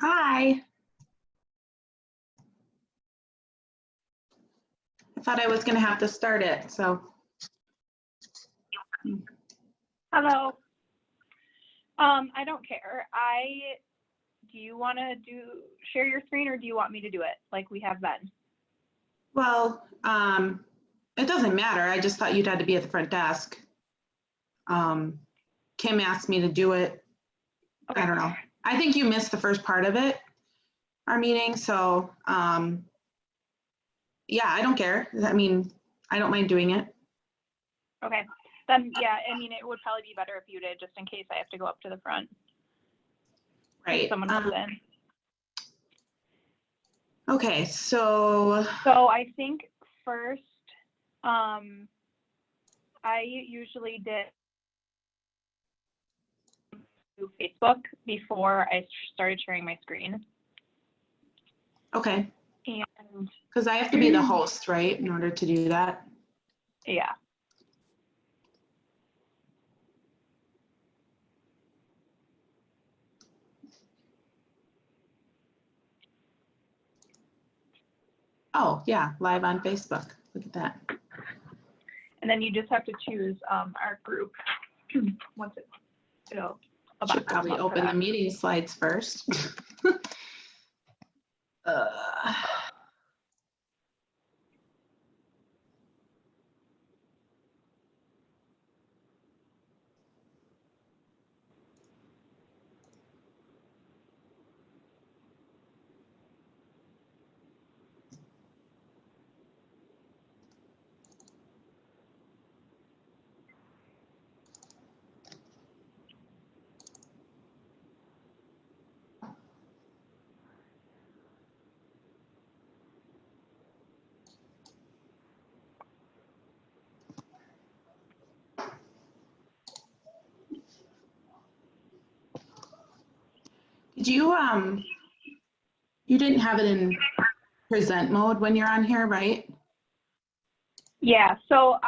Hi. I thought I was going to have to start it, so. Hello. I don't care. Do you want to share your screen, or do you want me to do it like we have been? Well, it doesn't matter. I just thought you'd had to be at the front desk. Kim asked me to do it. Okay. I don't know. I think you missed the first part of it, our meeting. So, yeah, I don't care. I mean, I don't mind doing it. Okay. Then, yeah, I mean, it would probably be better if you did, just in case I have to go up to the front. Right. If someone comes in. Okay, so I think first, I usually did Facebook before I started sharing my screen. okay. And because I have to be the host, right, in order to do that. yeah. Oh, yeah, live on Facebook. Look at that. And then you just have to choose our group once it'll Should probably open the meeting slides first. Did you didn't have it in present mode when you're on here, right? Yeah, so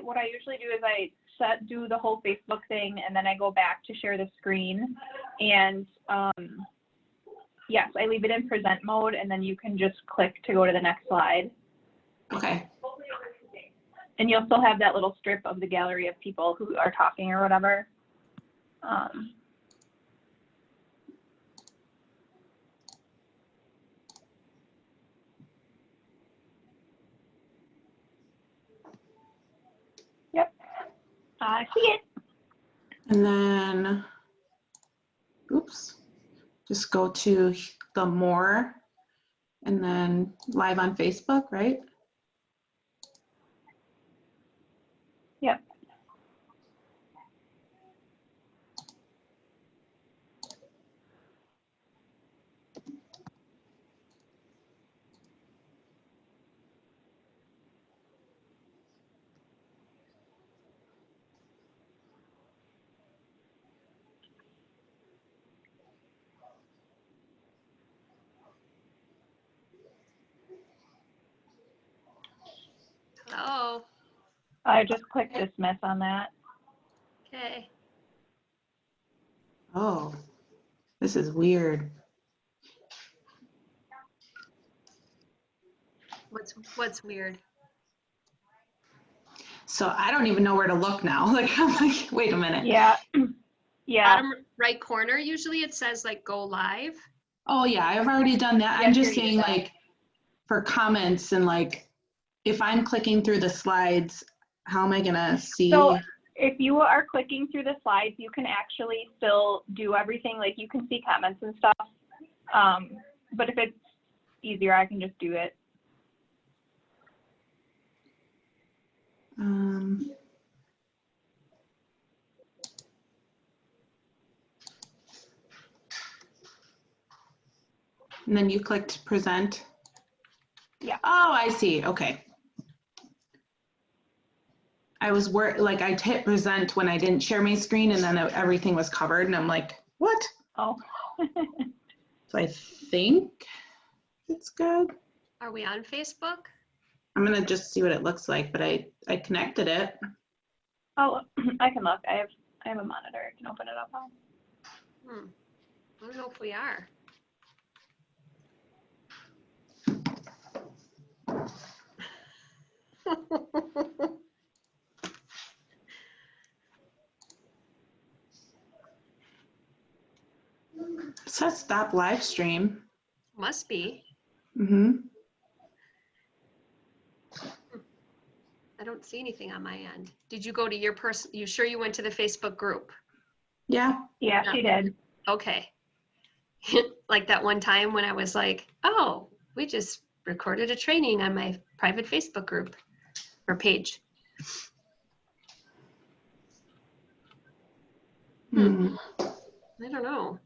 what I usually do is I do the whole Facebook thing, and then I go back to share the screen, and yes, I leave it in present mode, and then you can just click to go to the next slide. Okay. And you'll still have that little strip of the gallery of people who are talking or whatever. Yep, I see it. And then, oops, just go to the more and then live on Facebook, right? Yep. Hello. I just clicked dismiss on that. Okay. Oh, this is weird. What's weird? So I don't even know where to look now. Like, I'm like, wait a minute. Yeah. Yeah. Bottom right corner, usually it says like go live. Oh yeah, I've already done that. Yeah, I'm just here you saying go. like for comments and like if I'm clicking through the slides, how am I gonna see? So if you are clicking through the slides, you can actually still do everything. Like you can see comments and stuff. But if it's easier, I can just do it. And then you clicked present. Yeah. Oh, I see. Okay. I was like I hit present when I didn't share my screen, and then everything was covered, and I'm like, what? Oh. So I think it's good. Are we on Facebook? I'm gonna just see what it looks like, but I connected it. Oh, I can look. I have a monitor. I can open it up on. I don't know if we are. says stop live stream. Must be. Mm-hmm. I don't see anything on my end. Did you go to your you sure you went to the Facebook group? Yeah. Yeah, she did. Okay. Like that one time when I was like, oh, we just recorded a training on my private Facebook group or page. Hmm. I don't know.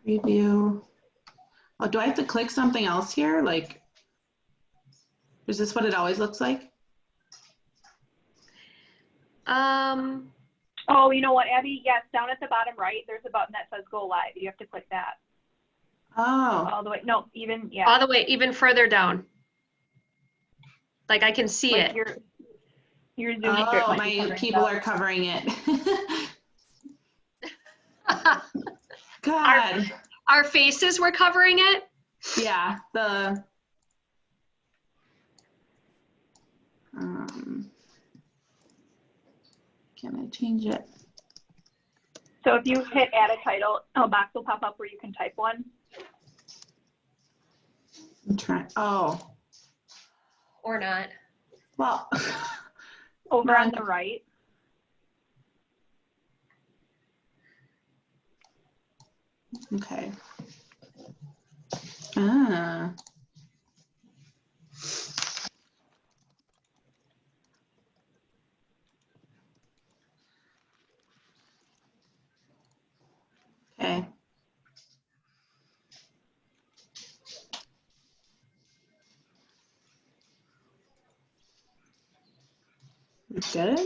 Preview. Oh, do I have to click something else here? Like, is this what it always looks like? Oh, you know what, Abby? Yes, down at the bottom right, there's a button that says go live. You have to click that. Oh. All the way. No, even, yeah. All the way, even further down. Like I can see Like it. your Zoom Oh, script might be my covering people it are up. covering it. God. Our faces were covering it. Yeah, can I change it? So if you hit add a title, a box will pop up where you can type one. I'm trying. Oh, Or not. well. Over on the right. Okay. Ah. Okay. We good?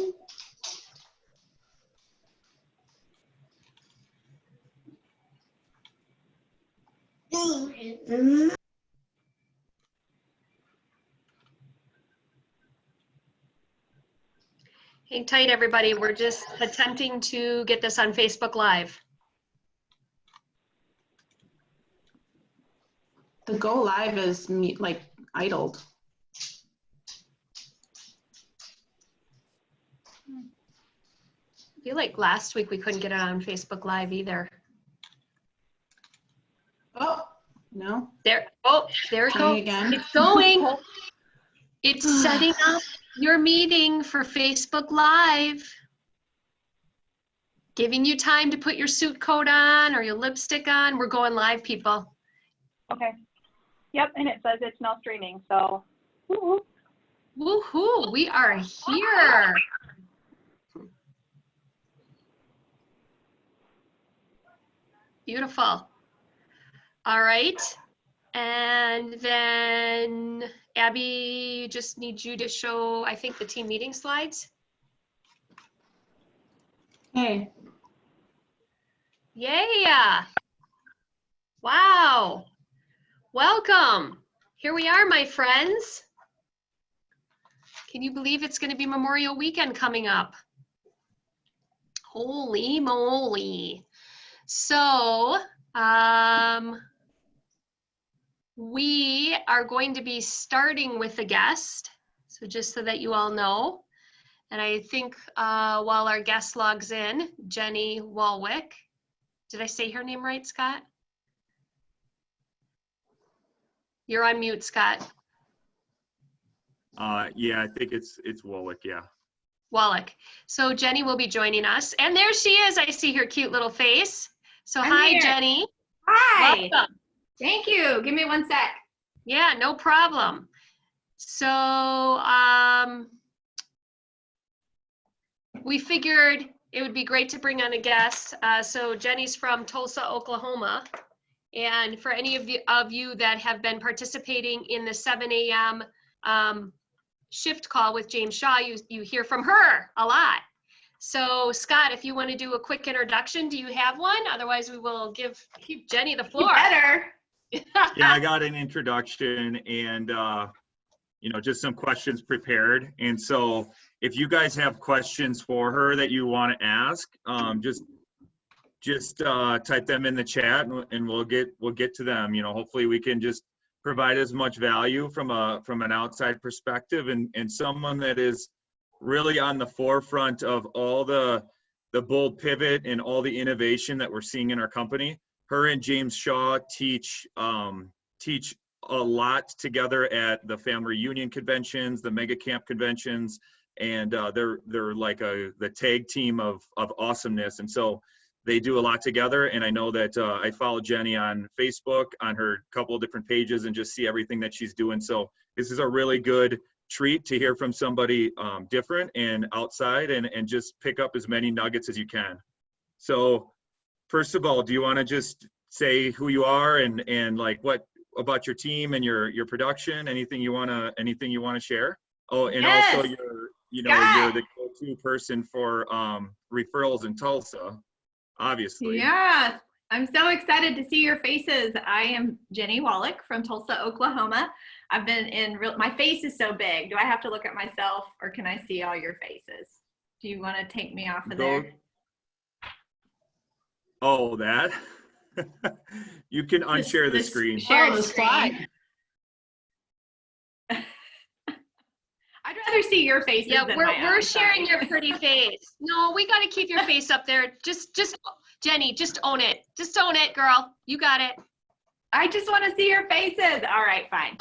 Hang tight, everybody. We're just attempting to get this on Facebook Live. The go live is like idled. I feel like last week we couldn't get it on Facebook Live either. Oh, no. There, oh, there it Trying goes. again. It's going. It's setting up your meeting for Facebook Live. Giving you time to put your suit coat on or your lipstick on. We're going live, people. Okay. Yep, and it says it's now streaming, so. Woo-hoo. Woohoo, we are here. Beautiful. All right. And then Abby, just need you to show, I think, the team meeting slides. Hey. Yeah. Wow. Welcome. Here we are, my friends. Can you believe it's going to be Memorial Weekend coming up? Holy moly. So, we are going to be starting with a guest. So just so that you all know. And I think while our guest logs in, Jennie Wolek. Did I say her name right, Scott? You're on mute, Scott. Yeah, I think it's Wolek, yeah. Wolek. So Jennie will be joining us. And there she is. I see her cute little face. So I'm hi, here. Jennie. Hi. Welcome. Thank you. Give me 1 sec. Yeah, no problem. So we figured it would be great to bring on a guest. So Jennie's from Tulsa, Oklahoma. And for any of you that have been participating in the 7 a.m. Shift call with James Shaw, you hear from her a lot. So Scott, if you want to do a quick introduction, do you have one? Otherwise, we will give Jennie the floor. You better. Yeah, I got an introduction and, just some questions prepared. And so if you guys have questions for her that you want to ask, just type them in the chat and we'll get to them. Hopefully we can just provide as much value from an outside perspective and someone that is really on the forefront of all the bold pivot and all the innovation that we're seeing in our company. Her and James Shaw teach a lot together at the family reunion conventions, the mega camp conventions, and they're like the tag team of awesomeness. And so they do a lot together. And I know that I follow Jennie on Facebook on her couple of different pages and just see everything that she's doing. So this is a really good treat to hear from somebody different and outside, and just pick up as many nuggets as you can. So first of all, do you want to just say who you are and like what about your team and your production? Anything you want to share? Oh, and Yes. also you're the go-to person for referrals in Tulsa, obviously. Yeah, I'm so excited to see your faces. I am Jennie Wolek from Tulsa, Oklahoma. I've been my face is so big. Do I have to look at myself or can I see all your faces? Do you want to take me off of there? Oh, that? You can unshare the screen. Shared Oh, the screen. slide. I'd rather see your faces Yeah, than we're my own, sharing sorry. your pretty face. No, we got to keep your face up there. Just Jennie, just own it. Just own it, girl. You got it. I just want to see your faces. All right, fine.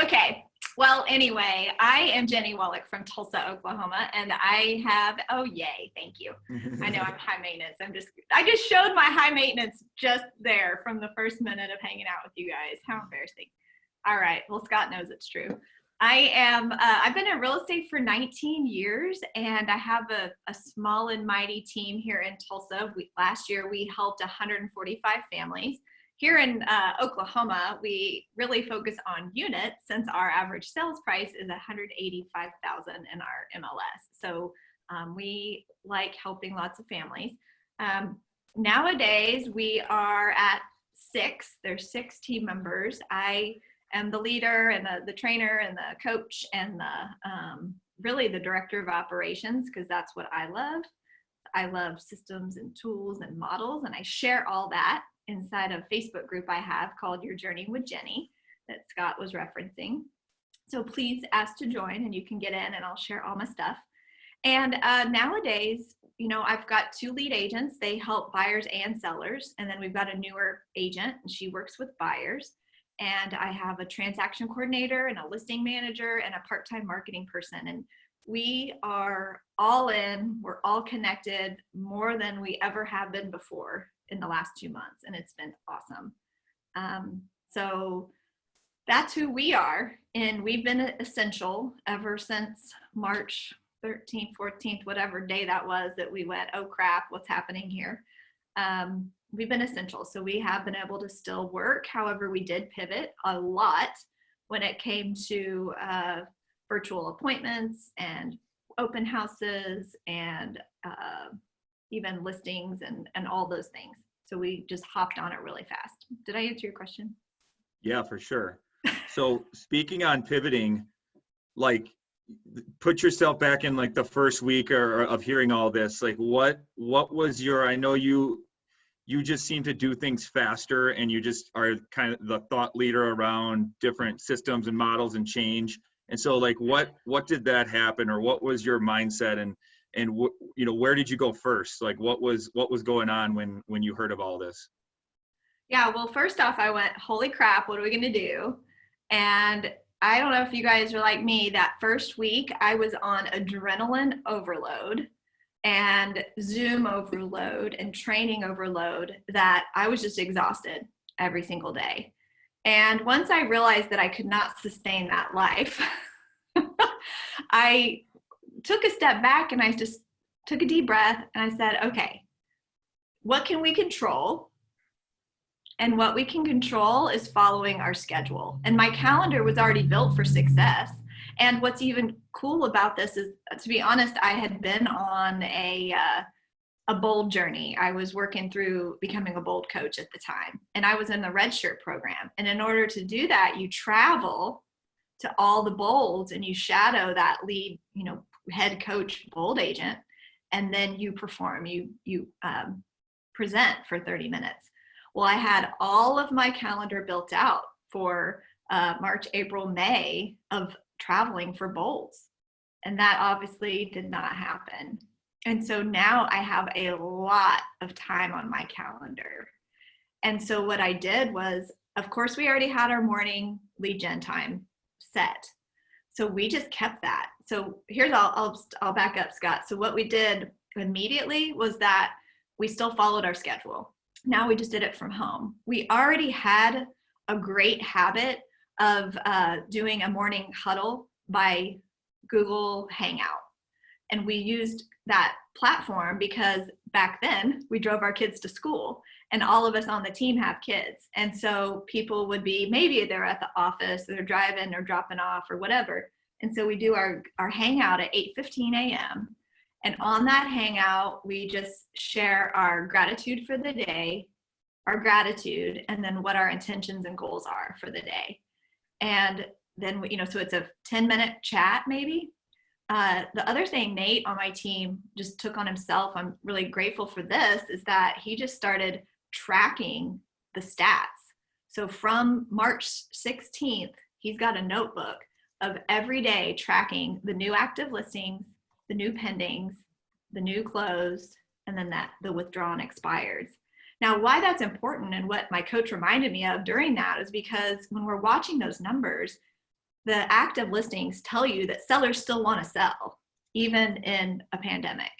Okay. Well, anyway, I am Jennie Wolek from Tulsa, Oklahoma, and I have, oh, yay, thank you. I know I'm high maintenance. I just showed my high maintenance just there from the first minute of hanging out with you guys. How embarrassing. All right. Well, Scott knows it's true. I've been in real estate for 19 years, and I have a small and mighty team here in Tulsa. Last year, we helped 145 families. Here in Oklahoma, we really focus on units since our average sales price is $185,000 in our MLS. So we like helping lots of families. Nowadays, we are at 6. There's 6 team members. I am the leader and the trainer and the coach and really the director of operations, because that's what I love. I love systems and tools and models, and I share all that inside a Facebook group I have called Your Journey with Jennie that Scott was referencing. So please ask to join and you can get in and I'll share all my stuff. And nowadays, I've got 2 lead agents. They help buyers and sellers. And then we've got a newer agent and she works with buyers. And I have a transaction coordinator and a listing manager and a part-time marketing person. And we are all in, we're all connected more than we ever have been before in the last 2 months. And it's been awesome. So that's who we are. And we've been essential ever since March 13th, 14th, whatever day that was that we went, oh crap, what's happening here? We've been essential. So we have been able to still work. However, we did pivot a lot when it came to virtual appointments and open houses and even listings and all those things. So we just hopped on it really fast. Did I answer your question? Yeah, for sure. So speaking on pivoting, like put yourself back in like the first week of hearing all this. Like what was I know you just seem to do things faster and you just are kind of the thought leader around different systems and models and change. And so like what did that happen, or what was your mindset, and where did you go first? Like what was going on when you heard of all this? Yeah, well, first off, I went, holy crap, what are we going to do? And I don't know if you guys are like me. That first week, I was on adrenaline overload and Zoom overload and training overload that I was just exhausted every single day. And once I realized that I could not sustain that life, I took a step back and I just took a deep breath and I said, okay, what can we control? And what we can control is following our schedule. And my calendar was already built for success. And what's even cool about this is, to be honest, I had been on a bold journey. I was working through becoming a bold coach at the time. And I was in the Red Shirt program. And in order to do that, you travel to all the bolds and you shadow that lead, head coach bold agent. And then you perform, you present for 30 minutes. Well, I had all of my calendar built out for March, April, May of traveling for bolds. And that obviously did not happen. And so now I have a lot of time on my calendar. And so what I did was, of course, we already had our morning lead gen time set. So we just kept that. So here's, I'll back up, Scott. So what we did immediately was that we still followed our schedule. Now we just did it from home. We already had a great habit of doing a morning huddle by Google Hangout. And we used that platform because back then we drove our kids to school and all of us on the team have kids. And so people would be, maybe they're at the office, they're driving or dropping off or whatever. And so we do our hangout at 8:15 a.m. And on that hangout, we just share our gratitude for the day, our gratitude, and then what our intentions and goals are for the day. And then, so it's a 10-minute chat maybe. The other thing Nate on my team just took on himself, I'm really grateful for this, is that he just started tracking the stats. So from March 16th, he's got a notebook of every day tracking the new active listings, the new pendings, the new closed, and then the withdrawn expireds. Now, why that's important and what my coach reminded me of during that is because when we're watching those numbers, the active listings tell you that sellers still want to sell, even in a pandemic.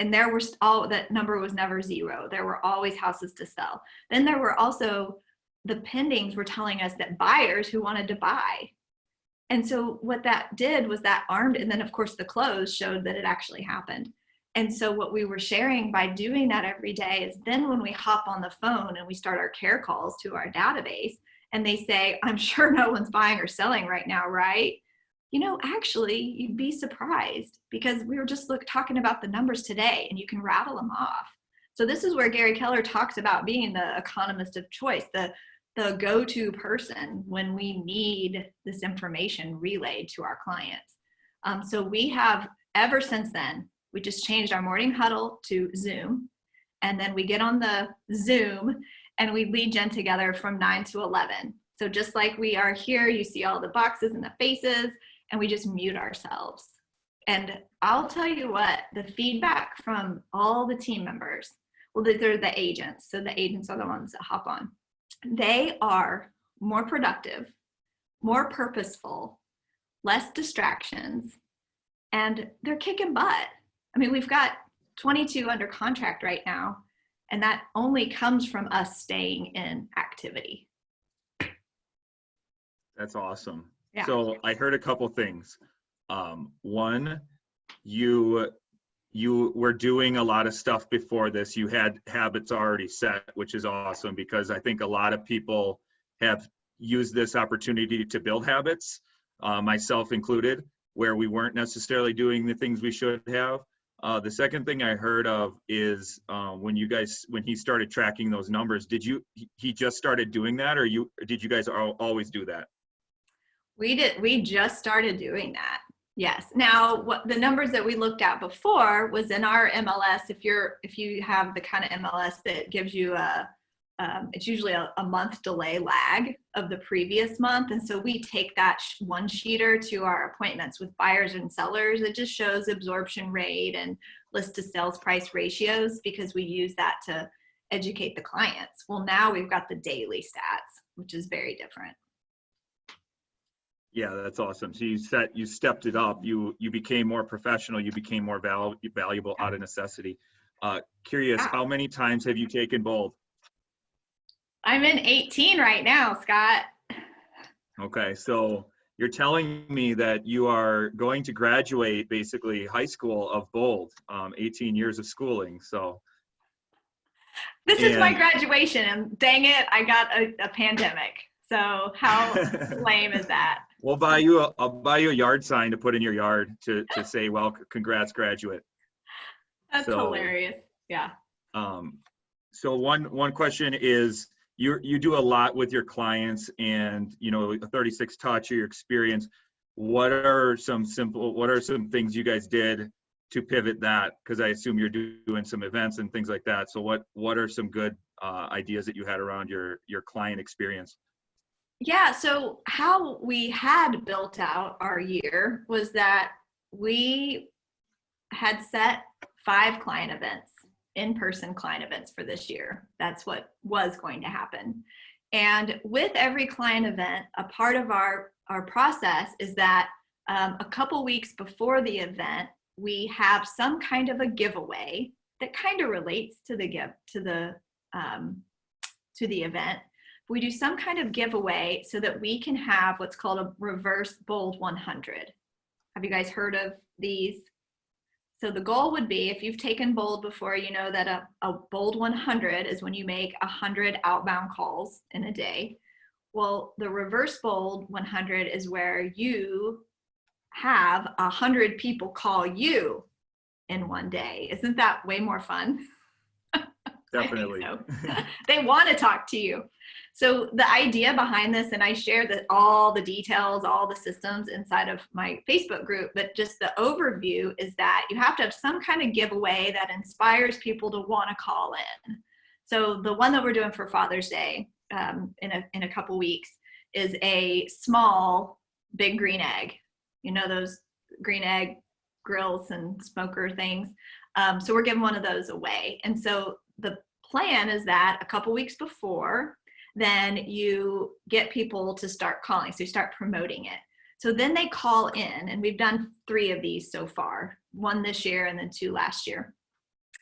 And that number was never zero. There were always houses to sell. Then there were also, the pendings were telling us that buyers who wanted to buy. And so what that did was that armed, and then of course the close showed that it actually happened. And so what we were sharing by doing that every day is then when we hop on the phone and we start our care calls to our database and they say, I'm sure no one's buying or selling right now, right? Actually, you'd be surprised because we were just talking about the numbers today and you can rattle them off. So this is where Gary Keller talks about being the economist of choice, the go-to person when we need this information relayed to our clients. So we have, ever since then, we just changed our morning huddle to Zoom. And then we get on the Zoom and we lead gen together from 9 to 11. So just like we are here, you see all the boxes and the faces, and we just mute ourselves. And I'll tell you what, the feedback from all the team members, well, they're the agents. So the agents are the ones that hop on. They are more productive, more purposeful, less distractions, and they're kicking butt. I mean, we've got 22 under contract right now, and that only comes from us staying in activity. That's awesome. Yeah. So I heard a couple things. One, you were doing a lot of stuff before this. You had habits already set, which is awesome because I think a lot of people have used this opportunity to build habits, myself included, where we weren't necessarily doing the things we should have. The second thing I heard of is when he started tracking those numbers, he just started doing that, or did you guys always do that? We just started doing that. Yes. Now, what the numbers that we looked at before was in our MLS. If you have the kind of MLS that gives you it's usually a month delay lag of the previous month. And so we take that one sheeter to our appointments with buyers and sellers. It just shows absorption rate and list to sales price ratios because we use that to educate the clients. Well, now we've got the daily stats, which is very different. Yeah, that's awesome. So you stepped it up. You became more professional. You became more valuable out of necessity. Curious, how many times have you taken Bold? I'm in 18 right now, Scott. Okay, so you're telling me that you are going to graduate basically high school of Bold, 18 years of schooling. So this is my graduation, and dang it, I got a pandemic. So how lame is that? I'll buy you a yard sign to put in your yard to say, well, congrats, graduate. That's hilarious. Yeah. So one question is, you do a lot with your clients, and a 36 touch or your experience. What are some things you guys did to pivot that? Because I assume you're doing some events and things like that. So what are some good ideas that you had around your client experience? Yeah, so how we had built out our year was that we had set 5 client events, in-person client events for this year. That's what was going to happen. And with every client event, a part of our process is that a couple weeks before the event, we have some kind of a giveaway that kind of relates to the event. We do some kind of giveaway so that we can have what's called a reverse bold 100. Have you guys heard of these? So the goal would be, if you've taken bold before, you know that a bold 100 is when you make 100 outbound calls in a day. Well, the reverse bold 100 is where you have 100 people call you in one day. Isn't that way more fun? Definitely. So. They want to talk to you. So the idea behind this, and I share all the details, all the systems inside of my Facebook group, but just the overview is that you have to have some kind of giveaway that inspires people to want to call in. So the one that we're doing for Father's Day in a couple weeks is a small, big green egg. You know those green egg grills and smoker things. So we're giving one of those away. And so the plan is that a couple weeks before, then you get people to start calling. So you start promoting it. So then they call in, and we've done 3 of these so far, 1 this year and then 2 last year.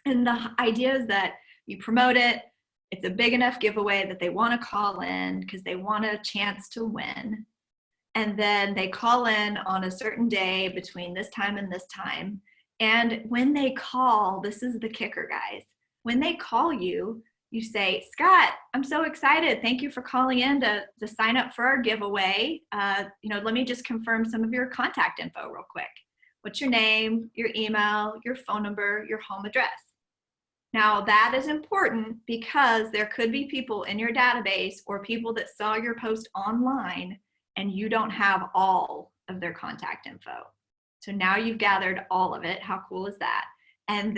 And the idea is that you promote it. It's a big enough giveaway that they want to call in because they want a chance to win. And then they call in on a certain day between this time and this time. And when they call, this is the kicker, guys. When they call you, you say, Scott, I'm so excited. Thank you for calling in to sign up for our giveaway. Let me just confirm some of your contact info real quick. What's your name, your email, your phone number, your home address? Now that is important because there could be people in your database or people that saw your post online and you don't have all of their contact info. So now you've gathered all of it. How cool is that? And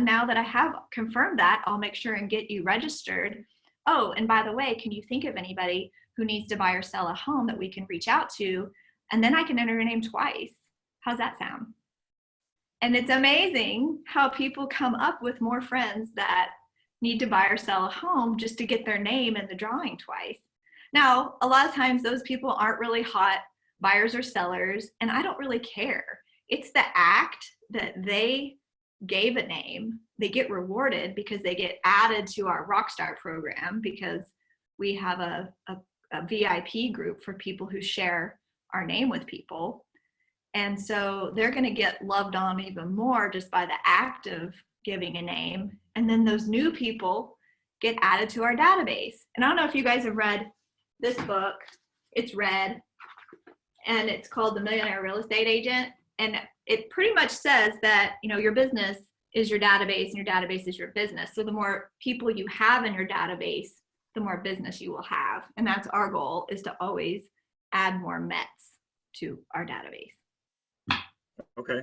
now that I have confirmed that, I'll make sure and get you registered. Oh, and by the way, can you think of anybody who needs to buy or sell a home that we can reach out to? And then I can enter your name twice. How's that sound? And it's amazing how people come up with more friends that need to buy or sell a home just to get their name in the drawing twice. Now, a lot of times those people aren't really hot buyers or sellers, and I don't really care. It's the act that they gave a name. They get rewarded because they get added to our Rockstar program because we have a VIP group for people who share our name with people. And so they're going to get loved on even more just by the act of giving a name. And then those new people get added to our database. And I don't know if you guys have read this book. It's red, and it's called The Millionaire Real Estate Agent. And it pretty much says that, your business is your database and your database is your business. So the more people you have in your database, the more business you will have. And that's our goal, is to always add more Mets to our database. Okay.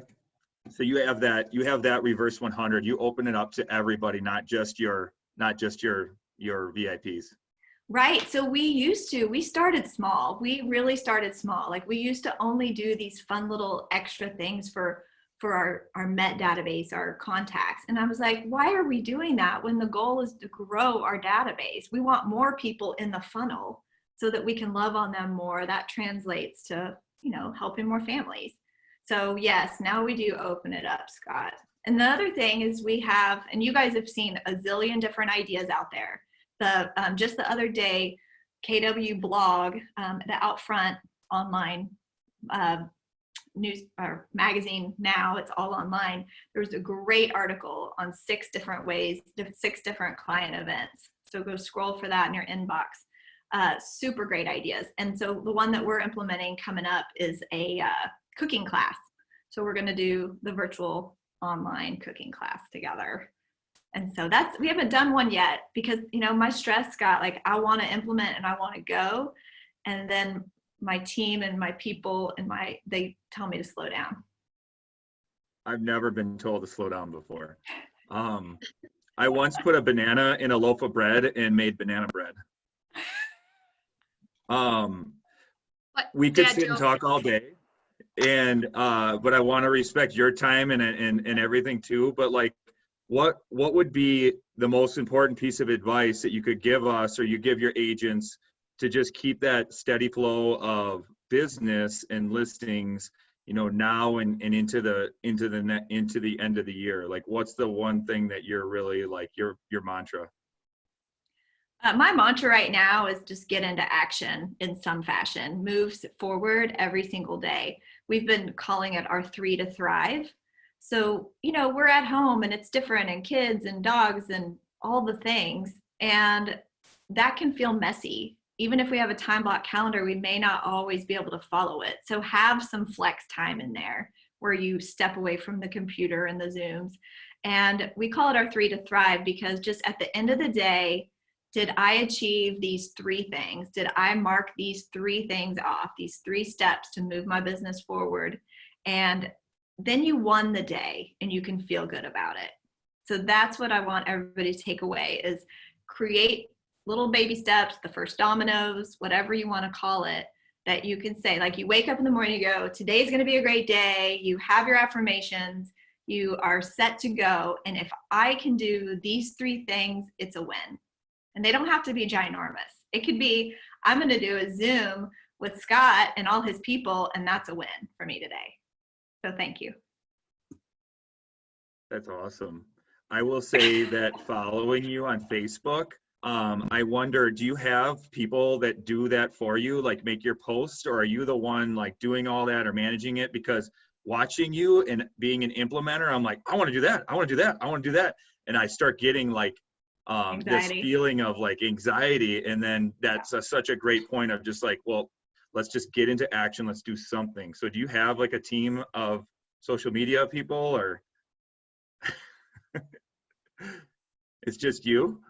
So you have that reverse 100. You open it up to everybody, not just your VIPs. Right. So we started small. We really started small. Like we used to only do these fun little extra things for our Met database, our contacts. And I was like, why are we doing that when the goal is to grow our database? We want more people in the funnel so that we can love on them more. That translates to, helping more families. So yes, now we do open it up, Scott. And the other thing is we have, and you guys have seen a zillion different ideas out there. Just the other day, KW blog, the Outfront online news or magazine, now it's all online. There was a great article on 6 different ways, 6 different client events. So go scroll for that in your inbox. Super great ideas. And so the one that we're implementing coming up is a cooking class. So we're going to do the virtual online cooking class together. And so we haven't done one yet because, my stress got like, I want to implement and I want to go. And then my team and my people they tell me to slow down. I've never been told to slow down before. I once put a banana in a loaf of bread and made banana bread. We could sit and talk all day. but I want to respect your time and everything too. But like, what would be the most important piece of advice that you could give us, or you give your agents, to just keep that steady flow of business and listings, now and into the end of the year? Like, what's the one thing that you're really like your mantra? My mantra right now is just get into action in some fashion, move forward every single day. We've been calling it our 3 to thrive. So, we're at home and it's different, and kids and dogs and all the things. And that can feel messy. Even if we have a time block calendar, we may not always be able to follow it. So have some flex time in there where you step away from the computer and the Zooms. And we call it our 3 to thrive because just at the end of the day, did I achieve these 3 things? Did I mark these 3 things off, these 3 steps to move my business forward? And then you won the day and you can feel good about it. So that's what I want everybody to take away, is create little baby steps, the first dominoes, whatever you want to call it, that you can say, like, you wake up in the morning, you go, today's going to be a great day. You have your affirmations, you are set to go. And if I can do these 3 things, it's a win. And they don't have to be ginormous. It could be, I'm going to do a Zoom with Scott and all his people, and that's a win for me today. So thank you. That's awesome. I will say that following you on Facebook, I wonder, do you have people that do that for you, like make your posts, or are you the one like doing all that or managing it? Because watching you and being an implementer, I'm like, I want to do that. I want to do that. I want to do that. And I start getting like, this feeling of like anxiety. And then that's such a great point of just like, well, let's just get into action. Let's do something. So do you have like a team of social media people, or it's just you?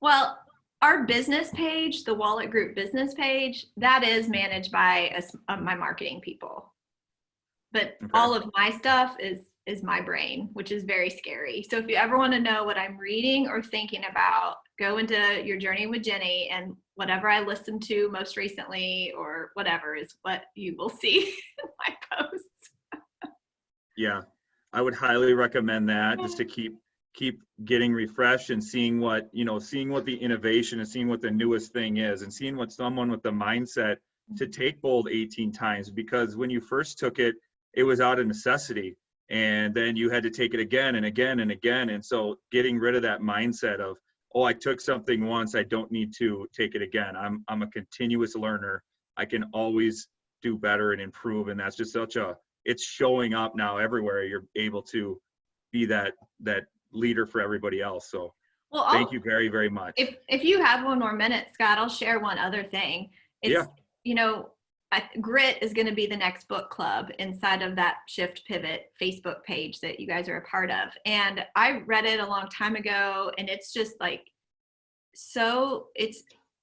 Well, our business page, the Wallet Group business page, that is managed by my marketing people. But okay, all of my stuff is my brain, which is very scary. So if you ever want to know what I'm reading or thinking about, go into Your Journey with Jennie, and whatever I listened to most recently or whatever is what you will see in my posts. Yeah, I would highly recommend that, just to keep getting refreshed and seeing what the innovation and seeing what the newest thing is, and seeing what someone with the mindset to take bold 18 times, because when you first took it, it was out of necessity. And then you had to take it again and again and again. And so getting rid of that mindset of, oh, I took something once, I don't need to take it again. I'm a continuous learner. I can always do better and improve. And that's just it's showing up now everywhere. You're able to be that leader for everybody else. So thank you very, very much. If you have one more minute, Scott, I'll share one other thing. It's, Grit is going to be the next book club inside of that Shift Pivot Facebook page that you guys are a part of. And I read it a long time ago, and it's just like,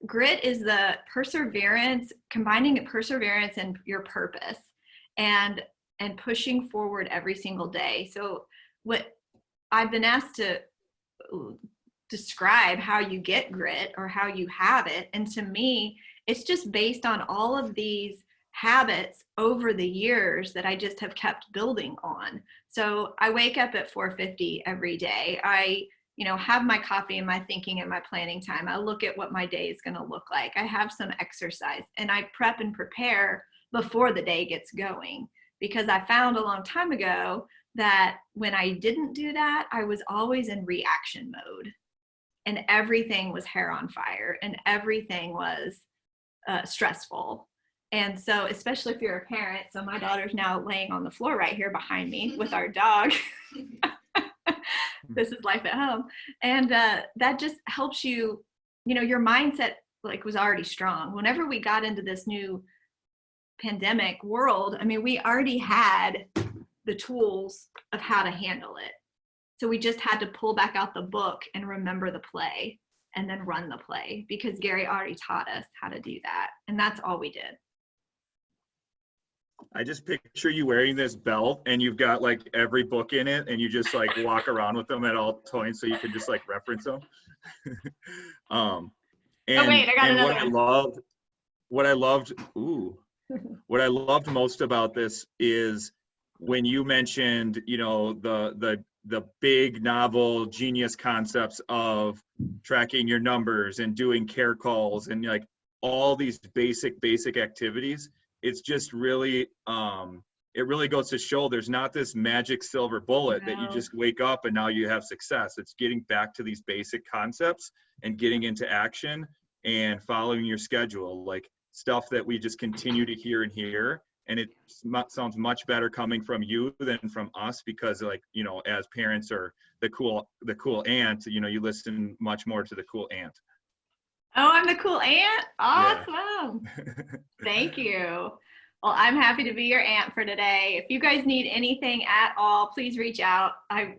Grit is the perseverance, combining perseverance and your purpose and pushing forward every single day. So what I've been asked to describe how you get grit or how you have it. And to me, it's just based on all of these habits over the years that I just have kept building on. So I wake up at 4:50 every day. I, have my coffee and my thinking and my planning time. I look at what my day is going to look like. I have some exercise, and I prep and prepare before the day gets going, because I found a long time ago that when I didn't do that, I was always in reaction mode, and everything was hair on fire, and everything was stressful. And so, especially if you're a parent, so my daughter's now laying on the floor right here behind me with our dog. This is life at home. And that just helps you, your mindset was already strong. Whenever we got into this new pandemic world, we already had the tools of how to handle it. So we just had to pull back out the book and remember the play and then run the play, because Gary already taught us how to do that. And that's all we did. I just picture you wearing this belt and you've got every book in it, and you just walk around with them at all times so you can just reference them. Oh wait, I got another one. What I loved, ooh, what I loved most about this is when you mentioned, you know, the big novel genius concepts of tracking your numbers and doing care calls and like all these basic activities. It's just really, it really goes to show there's not this magic silver bullet that you No. just wake up and now you have success. It's getting back to these basic concepts and getting into action and following your schedule, like stuff that we just continue to hear and hear. And it sounds much better coming from you than from us, because like, you know, as parents or the cool aunt, you know, you listen much more to the cool aunt. Oh, I'm the cool aunt? Awesome. Thank you. Well, I'm happy to be your aunt for today. If you guys need anything at all, please reach out. I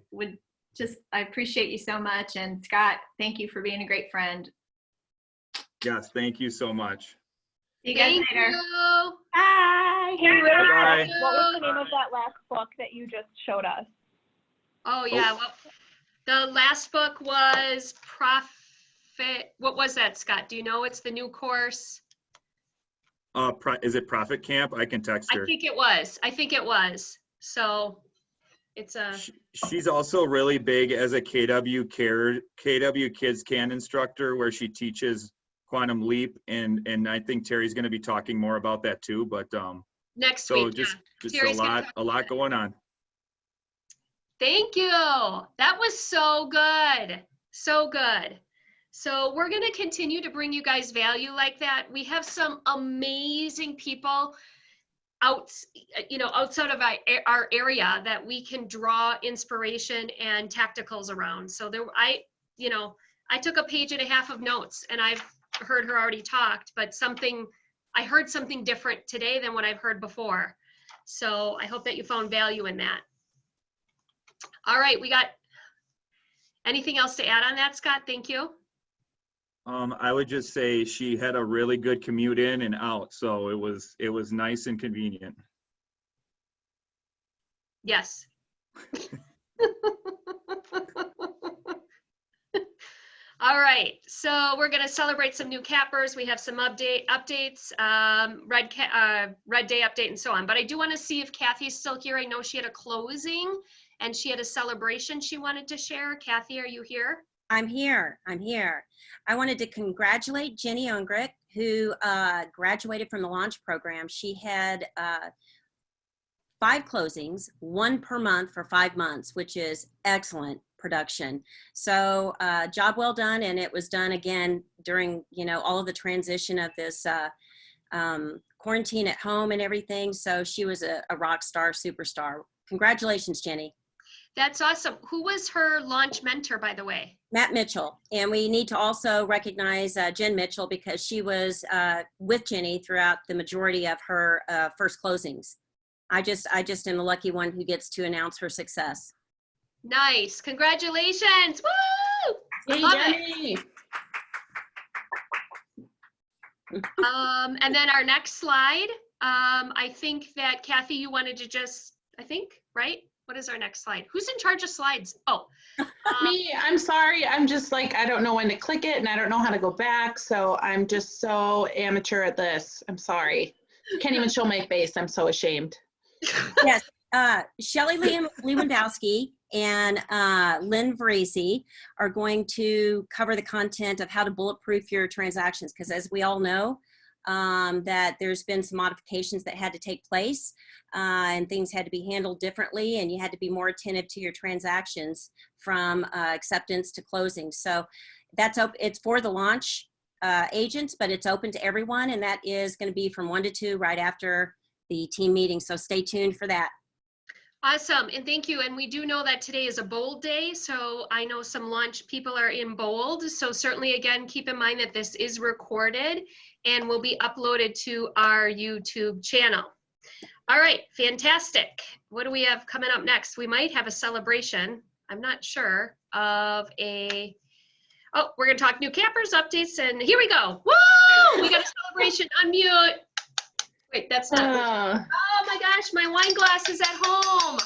appreciate you so much. And Scott, thank you for being a great friend. Yes, thank you so much. See you guys Thank later. you. Bye. Hey, really Bye. quick, what was the name of that last book that you just showed us? Oh, yeah. Well, the last book was Profit. What was that, Scott? Do you know? It's the new course. Is it Profit Camp? I can text her. I think it was. So it's a. She's also really big as a KW Kids Can instructor, where she teaches Quantum Leap, and I think Terry's going to be talking more about that too. But Next so week. just Terry's gonna a lot going on. Thank you. That was so good. So good. So we're going to continue to bring you guys value like that. We have some amazing people outside of our area that we can draw inspiration and tacticals around. So I took a page and a half of notes, and I've heard her already talked, but I heard something different today than what I've heard before. So I hope that you found value in that. All right, we got anything else to add on that, Scott? Thank you. I would just say she had a really good commute in and out, so it was nice and convenient. Yes. All right, so we're going to celebrate some new cappers. We have some updates, Red Day update and so on. But I do want to see if Kathy's still here. I know she had a closing and she had a celebration she wanted to share. Kathy, are you here? I'm here. I wanted to congratulate Jennie Wolek, who graduated from the launch program. She had 5 closings, 1 per month for 5 months, which is excellent production. So job well done. And it was done again during, all of the transition of this quarantine at home and everything. So she was a rock star, superstar. Congratulations, Jennie. That's awesome. Who was her launch mentor, by the way? Matt Mitchell. And we need to also recognize Jen Mitchell, because she was with Jennie throughout the majority of her first closings. I just am the lucky one who gets to announce her success. Nice. Congratulations. Woo! Hey, Love Jennie. it. And then our next slide, I think that Kathy, you wanted to right? What is our next slide? Who's in charge of slides? Oh. Me, I'm sorry. I'm just like, I don't know when to click it and I don't know how to go back. So I'm just so amateur at this. I'm sorry. Can't even show my face. I'm so ashamed. Yes. Shelley Lewandowski and Lynn Varese are going to cover the content of how to bulletproof your transactions, because as we all know, that there's been some modifications that had to take place and things had to be handled differently, and you had to be more attentive to your transactions from acceptance to closing. So that's open. It's for the launch agents, but it's open to everyone, and that is going to be from 1 to 2 right after the team meeting. So stay tuned for that. Awesome, and thank you. And we do know that today is a bold day, so I know some launch people are in bold. So certainly, again, keep in mind that this is recorded and will be uploaded to our YouTube channel. All right, fantastic. What do we have coming up next? We might have a celebration, I'm not sure, of we're gonna talk new campers updates, and here we go. Woo! We got a celebration, unmute. Wait, that's not. Oh my gosh, my wine glass is at home.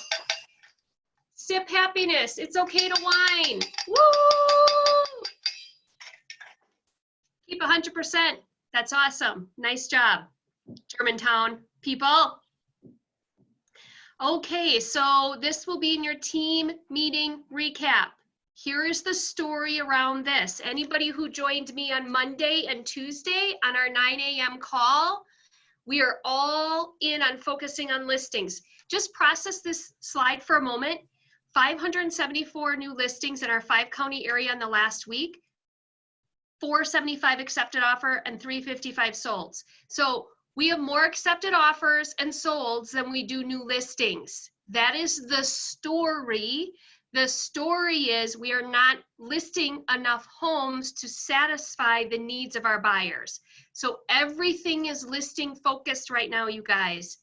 Sip happiness. It's okay to whine. Woo! Keep 100%. That's awesome. Nice job. Germantown people. Okay, so this will be in your team meeting recap. Here is the story around this. Anybody who joined me on Monday and Tuesday on our 9 a.m. call, we are all in on focusing on listings. Just process this slide for a moment. 574 new listings in our 5-county area in the last week, 475 accepted offer, and 355 solds. So we have more accepted offers and solds than we do new listings. That is the story. The story is we are not listing enough homes to satisfy the needs of our buyers. So everything is listing focused right now, you guys.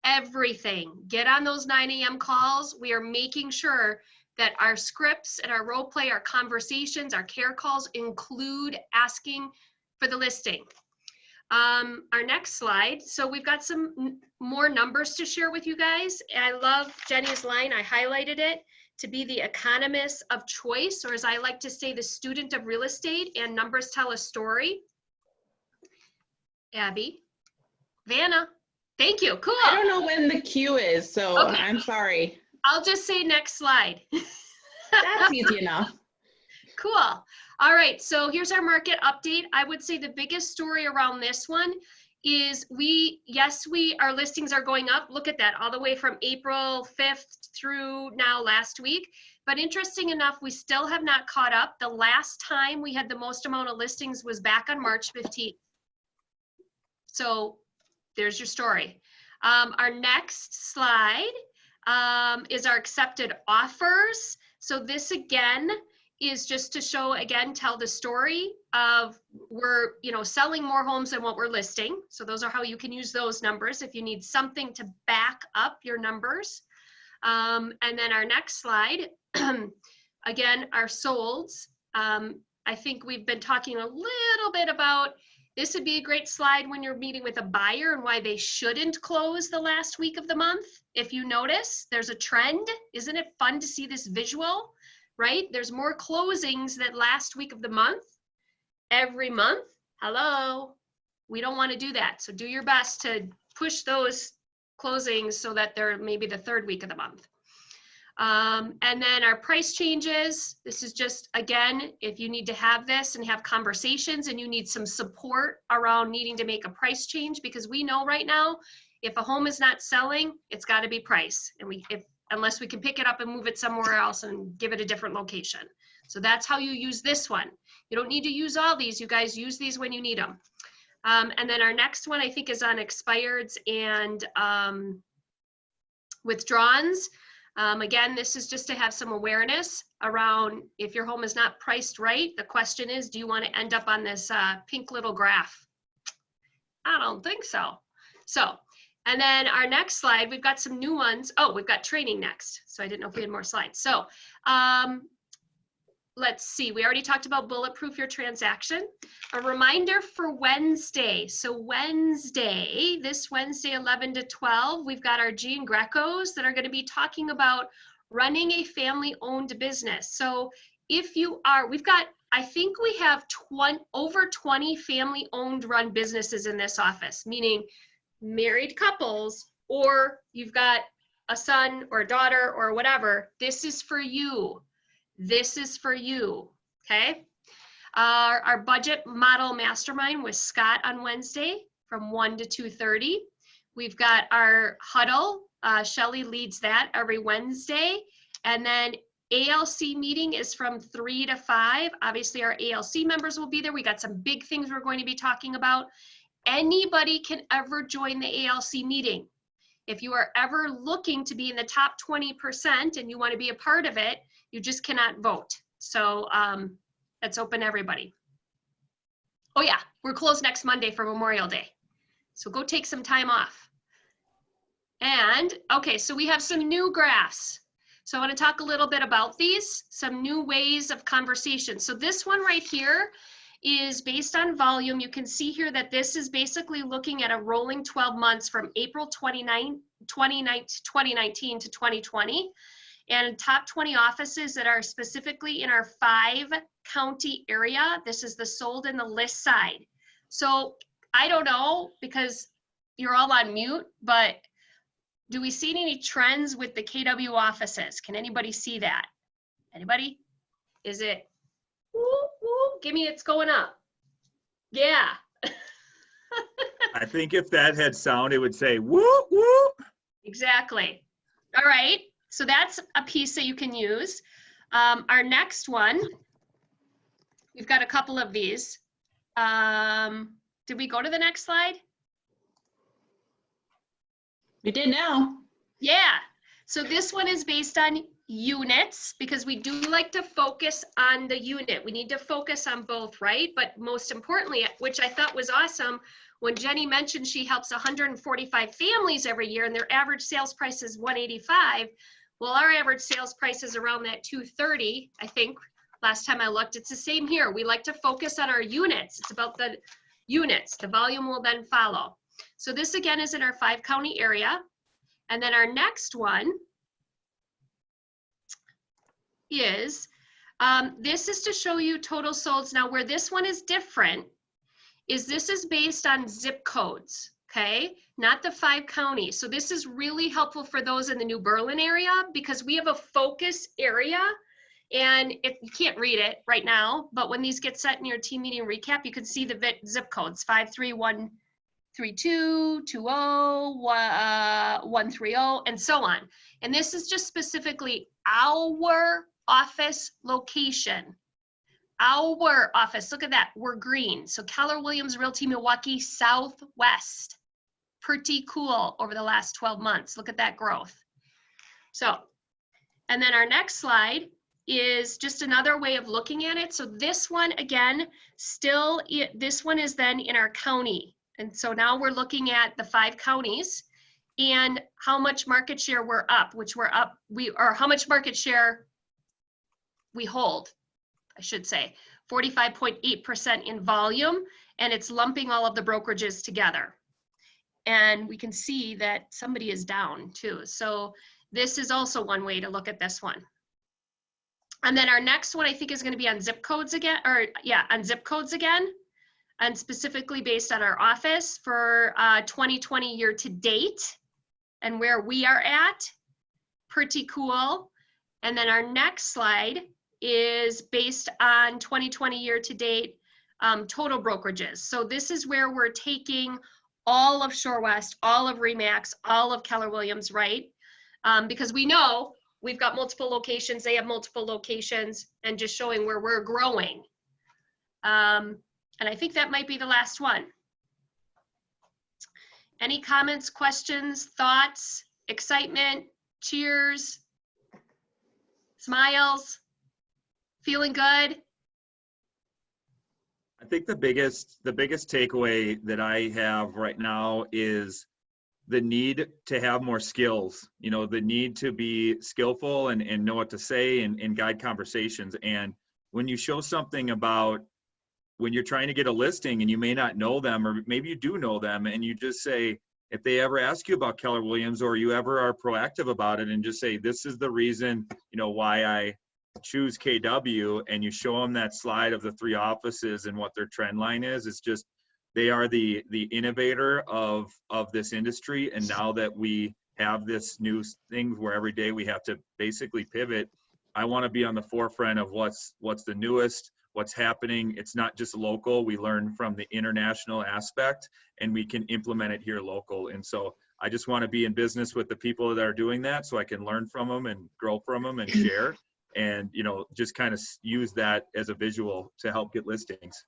Everything. Get on those 9 a.m. calls. We are making sure that our scripts and our role play, our conversations, our care calls include asking for the listing. Our next slide. So we've got some more numbers to share with you guys. I love Jennie's line. I highlighted it. To be the economist of choice, or as I like to say, the student of real estate, and numbers tell a story. Abby, Vanna, thank you, cool. I don't know when the cue is, so Okay. I'm sorry. I'll just say next slide. That's easy enough. Cool. All right, so here's our market update. I would say the biggest story around this one is our listings are going up. Look at that, all the way from April 5th through now last week. But interesting enough, we still have not caught up. The last time we had the most amount of listings was back on March 15th. So there's your story. Our next slide is our accepted offers. So this again is just to show, again, tell the story of we're selling more homes than what we're listing. So those are how you can use those numbers if you need something to back up your numbers. And then our next slide, again, our solds. I think we've been talking a little bit about, this would be a great slide when you're meeting with a buyer and why they shouldn't close the last week of the month. If you notice, there's a trend. Isn't it fun to see this visual, right? There's more closings that last week of the month. Every month, hello, we don't want to do that. So do your best to push those closings so that they're maybe the third week of the month. And then our price changes. This is just, again, if you need to have this and have conversations and you need some support around needing to make a price change, because we know right now, if a home is not selling, it's got to be price. And unless we can pick it up and move it somewhere else and give it a different location. So that's how you use this one. You don't need to use all these. You guys use these when you need them. And then our next one, I think, is on expireds and withdrawns. Again, this is just to have some awareness around if your home is not priced right. The question is, do you want to end up on this pink little graph? I don't think so. And then our next slide, we've got some new ones. Oh, we've got training next. So I didn't know if we had more slides. So let's see, we already talked about bulletproof your transaction. A reminder for Wednesday. So this Wednesday, 11 to 12, we've got our Jean Grecos that are going to be talking about running a family-owned business. So if you are, I think we have over 20 family-owned run businesses in this office, meaning married couples, or you've got a son or a daughter or whatever. This is for you. This is for you, okay? Our budget model mastermind with Scott on Wednesday from 1 to 2:30. We've got our huddle. Shelly leads that every Wednesday. And then ALC meeting is from 3 to 5. Obviously, our ALC members will be there. We got some big things we're going to be talking about. Anybody can ever join the ALC meeting. If you are ever looking to be in the top 20% and you want to be a part of it, you just cannot vote. So that's open to everybody. Oh yeah, we're closed next Monday for Memorial Day. So go take some time off. And okay, so we have some new graphs. So I want to talk a little bit about these, some new ways of conversation. So this one right here is based on volume. You can see here that this is basically looking at a rolling 12 months from April 2019 to 2020. And top 20 offices that are specifically in our 5-county area. This is the sold and the list side. So I don't know, because you're all on mute, but do we see any trends with the KW offices? Can anybody see that? Anybody? Is it, woo, woo, give me it's going up. Yeah. I think if that had sound, it would say whoop, whoop. Exactly. All right. So that's a piece that you can use. Our next one, we've got a couple of these. Did we go to the next slide? We did now. Yeah. So this one is based on units because we do like to focus on the unit. We need to focus on both, right? But most importantly, which I thought was awesome, when Jennie mentioned she helps 145 families every year and their average sales price is $185. Well, our average sales price is around that $230, I think. Last time I looked, it's the same here. We like to focus on our units. It's about the units. The volume will then follow. So this again is in our 5-county area. And then our next one is, this is to show you total solds. Now where this one is different is this is based on zip codes, okay? Not the 5 counties. So this is really helpful for those in the New Berlin area because we have a focus area and if you can't read it right now, but when these get set in your team meeting recap, you can see the zip codes, 53132, 20, 130, and so on. And this is just specifically our office location. Our office, look at that, we're green. So Keller Williams Realty Milwaukee Southwest, pretty cool over the last 12 months. Look at that growth. So, and then our next slide is just another way of looking at it. So this one, again, still, this one is then in our county. And so now we're looking at the 5 counties and how much market share we're up, which we're up, or how much market share we hold. I should say 45.8% in volume, and it's lumping all of the brokerages together. And we can see that somebody is down too. So this is also one way to look at this one. And then our next one I think is going to be on zip codes again, or yeah, on zip codes again, and specifically based on our office for 2020 year to date and where we are at. Pretty cool. And then our next slide is based on 2020 year to date total brokerages. So this is where we're taking all of Shore West, all of Remax, all of Keller Williams, right? Because we know we've got multiple locations, they have multiple locations, and just showing where we're growing. And I think that might be the last one. Any comments, questions, thoughts, excitement, cheers, smiles? Feeling good? I think the biggest takeaway that I have right now is the need to have more skills, you know, the need to be skillful and know what to say and guide conversations. And when you show something about when you're trying to get a listing and you may not know them, or maybe you do know them, and you just say, if they ever ask you about Keller Williams or you ever are proactive about it and just say, this is the reason, you know, why I choose KW, and you show them that slide of the 3 offices and what their trend line is, it's just, they are the innovator of this industry. And now that we have this new thing where every day we have to basically pivot, I want to be on the forefront of what's the newest, what's happening. It's not just local. We learn from the international aspect and we can implement it here local. And so I just want to be in business with the people that are doing that so I can learn from them and grow from them and share. And, you know, just kind of use that as a visual to help get listings.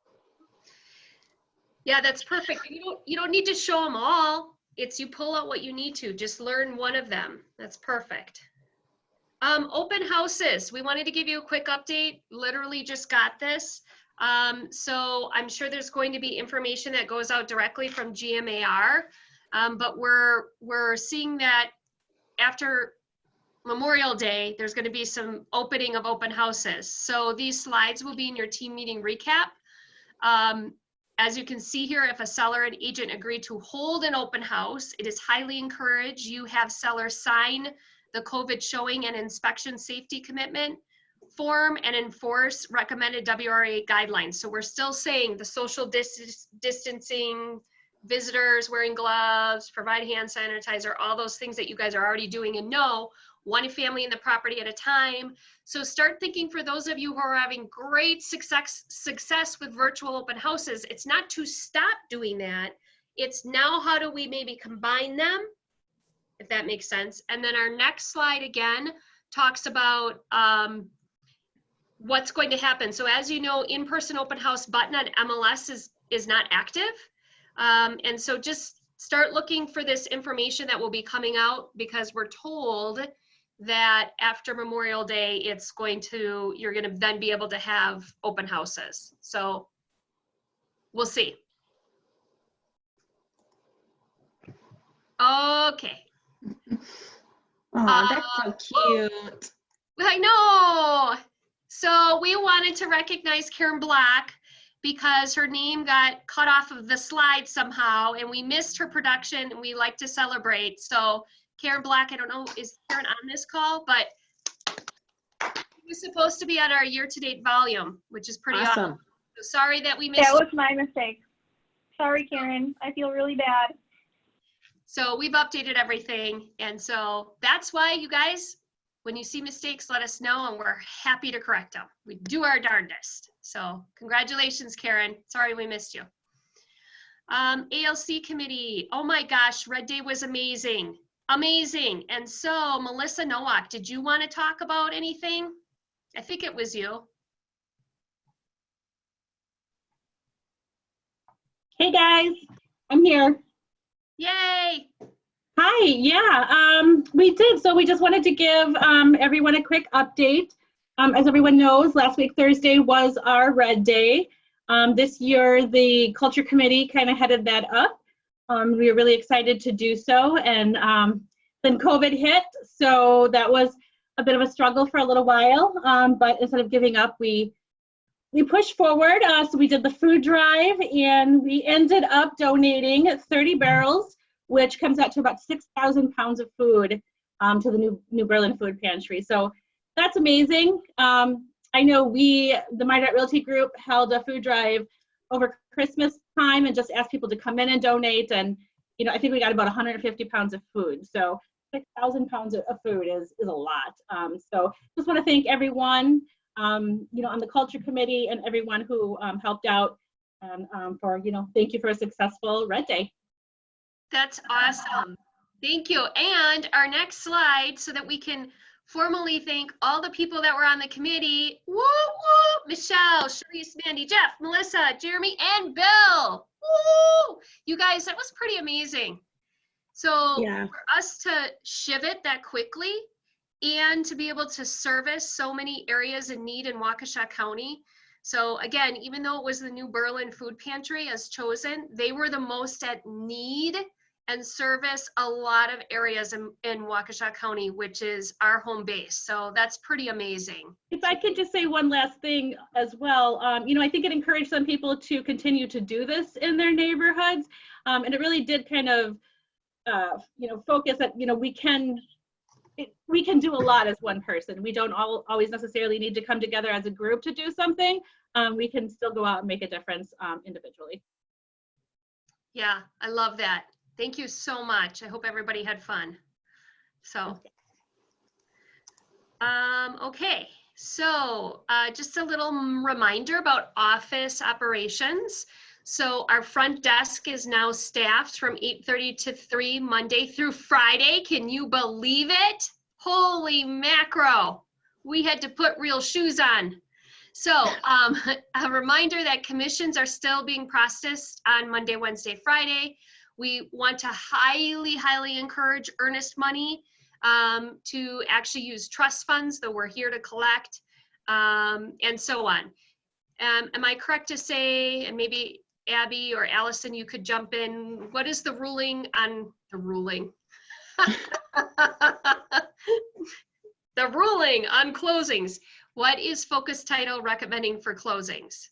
Yeah, that's perfect. You don't need to show them all. It's you pull out what you need to. Just learn one of them. That's perfect. Open houses. We wanted to give you a quick update. Literally just got this. So I'm sure there's going to be information that goes out directly from GMAR. But we're seeing that after Memorial Day, there's going to be some opening of open houses. So these slides will be in your team meeting recap. As you can see here, if a seller and agent agree to hold an open house, it is highly encouraged you have sellers sign the COVID showing and inspection safety commitment form and enforce recommended WRA guidelines. So we're still saying the social distancing, visitors wearing gloves, provide hand sanitizer, all those things that you guys are already doing and know, one family in the property at a time. So start thinking for those of you who are having great success with virtual open houses, it's not to stop doing that. It's now how do we maybe combine them, if that makes sense. And then our next slide again talks about what's going to happen. So as you know, in-person open house button on MLS is not active. And so just start looking for this information that will be coming out, because we're told that after Memorial Day, you're going to then be able to have open houses. So we'll see. Okay. Oh, that's so cute. I know. So we wanted to recognize Karen Black because her name got cut off of the slide somehow, and we missed her production, and we like to celebrate. So Karen Black, I don't know, is Karen on this call, but she was supposed to be at our year-to-date volume, which is pretty awesome. So sorry that we missed. That was my mistake. Sorry, Karen. I feel really bad. So we've updated everything. And so that's why, you guys, when you see mistakes, let us know, and we're happy to correct them. We do our darndest. So congratulations, Karen. Sorry we missed you. ALC committee. Oh my gosh, Red Day was amazing. Amazing. And so Melissa Nowak, did you want to talk about anything? I think it was you. Hey guys, I'm here. Yay. Hi, yeah, we did. So we just wanted to give everyone a quick update. As everyone knows, last week Thursday was our Red Day. This year the Culture Committee kind of headed that up. We were really excited to do so, and then COVID hit, so that was a bit of a struggle for a little while, but instead of giving up, we pushed forward. So we did the food drive, and we ended up donating 30 barrels, which comes out to about 6,000 pounds of food to the New Berlin Food Pantry. So that's amazing. I know the My Realty Group held a food drive over Christmas time and just asked people to come in and donate. And, you know, I think we got about 150 pounds of food. So 6,000 pounds of food is a lot. So just want to thank everyone, you know, on the Culture Committee and everyone who helped out, and for, you know, thank you for a successful Red Day. That's awesome. Thank you. And our next slide, so that we can formally thank all the people that were on the committee. Woo, woo! Michelle, Sharice, Mandy, Jeff, Melissa, Jeremy, and Bill. Woo! You guys, that was pretty amazing. So Yeah. for us to shiv it that quickly and to be able to service so many areas in need in Waukesha County. So again, even though it was the New Berlin Food Pantry as chosen, they were the most at need and service a lot of areas in Waukesha County, which is our home base. So that's pretty amazing. If I could just say one last thing as well, you know, I think it encouraged some people to continue to do this in their neighborhoods. And it really did kind of, you know, focus that, you know, we can do a lot as one person. We don't always necessarily need to come together as a group to do something. We can still go out and make a difference individually. Yeah, I love that. Thank you so much. I hope everybody had fun. So, okay. So just a little reminder about office operations. So our front desk is now staffed from 8:30 to 3 Monday through Friday. Can you believe it? Holy macro. We had to put real shoes on. So a reminder that commissions are still being processed on Monday, Wednesday, Friday. We want to highly, highly encourage earnest money to actually use trust funds that we're here to collect, and so on. Am I correct to say, and maybe Abby or Allison, you could jump in, what is the ruling on the ruling? The ruling on closings. What is Focus Title recommending for closings?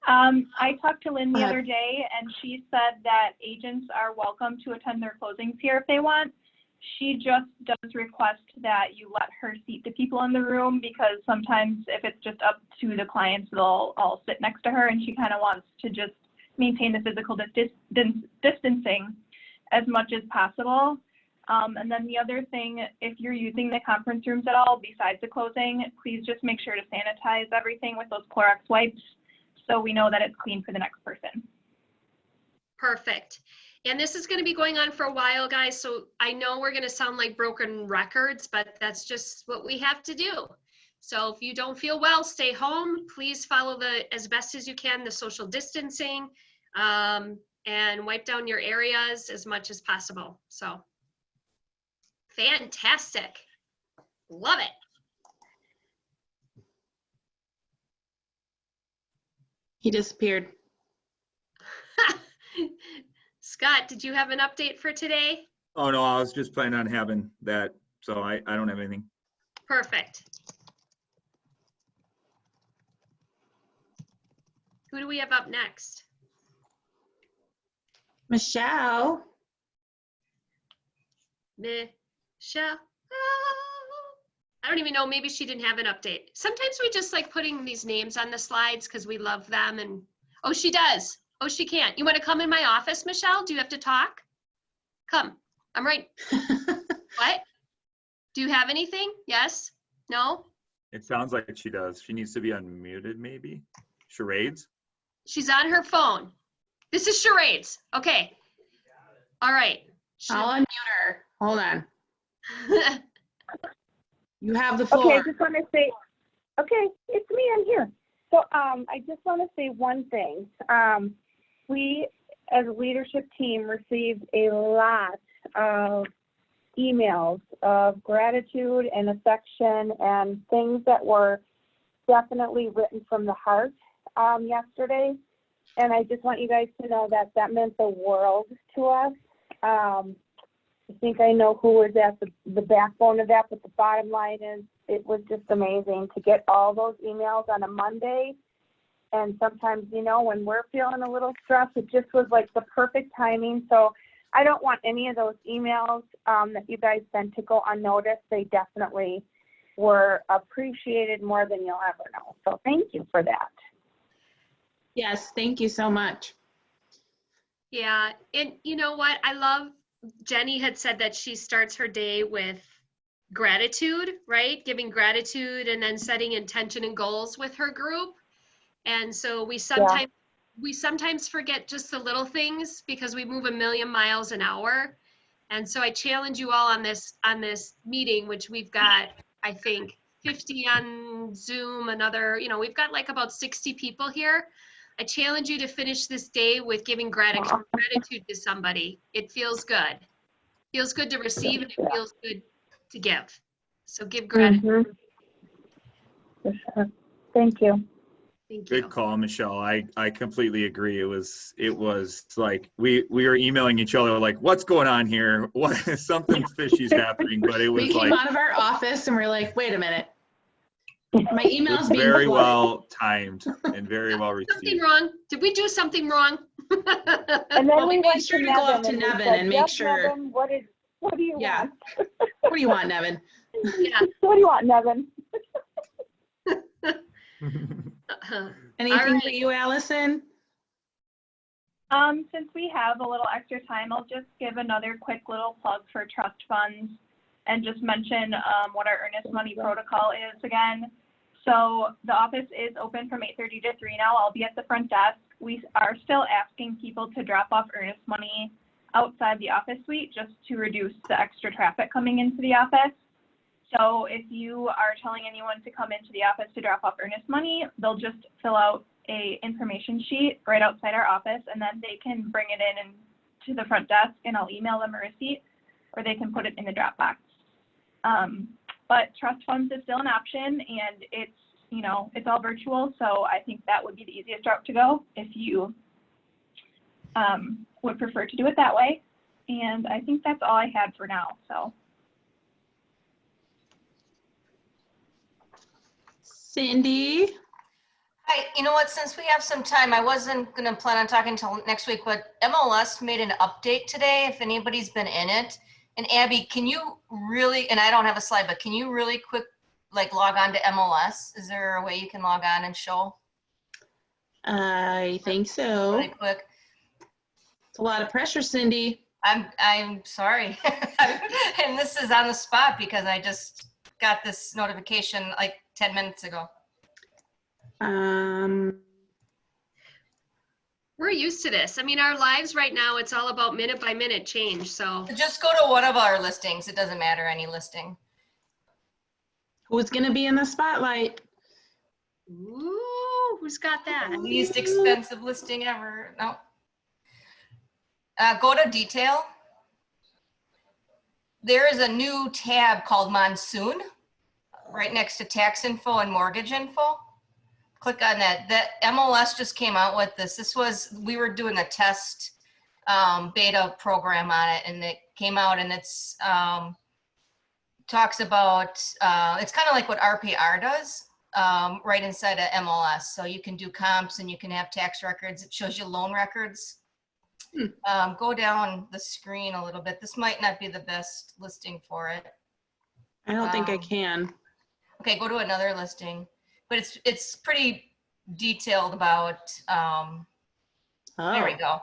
I talked to Lynn the other day, and she said that agents are welcome to attend their closings here if they want. She just does request that you let her seat the people in the room, because sometimes if it's just up to the clients, they'll all sit next to her, and she kind of wants to just maintain the physical distancing as much as possible. And then the other thing, if you're using the conference rooms at all besides the closing, please just make sure to sanitize everything with those Clorox wipes so we know that it's clean for the next person. Perfect. And this is going to be going on for a while, guys. So I know we're going to sound like broken records, but that's just what we have to do. So if you don't feel well, stay home. Please follow as best as you can, the social distancing, and wipe down your areas as much as possible. So fantastic. Love it. He disappeared. Scott, did you have an update for today? Oh, no, I was just planning on having that. So I don't have anything. Perfect. Who do we have up next? Michelle. Michelle. I don't even know, maybe she didn't have an update. Sometimes we just like putting these names on the slides because we love them. And oh, she does. Oh, she can't. You want to come in my office, Michelle? Do you have to talk? Come. I'm right. What? Do you have anything? Yes? No? It sounds like she does. She needs to be unmuted, maybe. Charades? She's on her phone. This is charades. Okay. All right. I'll unmute her. Hold on. You have the floor. Okay, I just want to say, okay, it's me, I'm here. So I just want to say one thing. We, as a leadership team, received a lot of emails of gratitude and affection and things that were definitely written from the heart yesterday. And I just want you guys to know that that meant the world to us. I think I know who was at the backbone of that, but the bottom line is it was just amazing to get all those emails on a Monday. And sometimes, you know, when we're feeling a little stressed, it just was like the perfect timing. So I don't want any of those emails that you guys sent to go unnoticed. They definitely were appreciated more than you'll ever know. So thank you for that. Yes, thank you so much. Yeah, and you know what? I love, Jenny had said that she starts her day with gratitude, right? Giving gratitude and then setting intention and goals with her group. And so we sometimes forget just the little things because we move a million miles an hour. And so I challenge you all on this meeting, which we've got, I think, 50 on Zoom, another, you know, we've got like about 60 people here. I challenge you to finish this day with giving gratitude to somebody. It feels good. It feels good to receive and it feels good to give. So give gratitude. For sure. Thank you. Thank you. Good call, Michelle. I completely agree. It was like we were emailing each other like, what's going on here? What something fishy's happening, but it was We came out of our office and we're like, wait a minute. My email's being very flooded. well timed and very well received. Something wrong? Did we do something wrong? And then Well, we we went made sure to to go up to Nevin Nevin said, and make "Yep, sure." Nevin, what do you Yeah. want? What do you want, Nevin? Yeah. What do you want, Nevin? Anything right. for you, Allison? Since we have a little extra time, I'll just give another quick little plug for trust funds and just mention what our earnest money protocol is again. So the office is open from 8:30 to 3 now. I'll be at the front desk. We are still asking people to drop off earnest money outside the office suite just to reduce the extra traffic coming into the office. So if you are telling anyone to come into the office to drop off earnest money, they'll just fill out a information sheet right outside our office, and then they can bring it in and to the front desk, and I'll email them a receipt, or they can put it in the Dropbox. But trust funds is still an option, and it's, you know, it's all virtual, so I think that would be the easiest route to go if you would prefer to do it that way. And I think that's all I had for now, so. Cindy? Hi, you know what, since we have some time, I wasn't gonna plan on talking until next week, but MLS made an update today, if anybody's been in it. And Abby, can you really, and I don't have a slide, but can you really quick, like log on to MLS? Is there a way you can log on and show? I think so. Really quick. a lot of pressure, Cindy. I'm sorry. And this is on the spot because I just got this notification like 10 minutes ago. We're used to this. I mean, our lives right now, it's all about minute by minute change. So Just go to one of our listings. It doesn't matter, any listing. Who's going to be in the spotlight? ooh, who's got that? Least expensive listing ever. No. Go to detail. There is a new tab called Monsoon right next to tax info and mortgage info. Click on that. The MLS just came out with this. We were doing a test beta program on it, and it came out, and it's talks about, it's kind of like what RPR does right inside of MLS. So you can do comps and you can have tax records. It shows you loan records. Go down the screen a little bit. This might not be the best listing for it. I don't think I can. Okay, go to another listing. But it's pretty detailed about, there we go.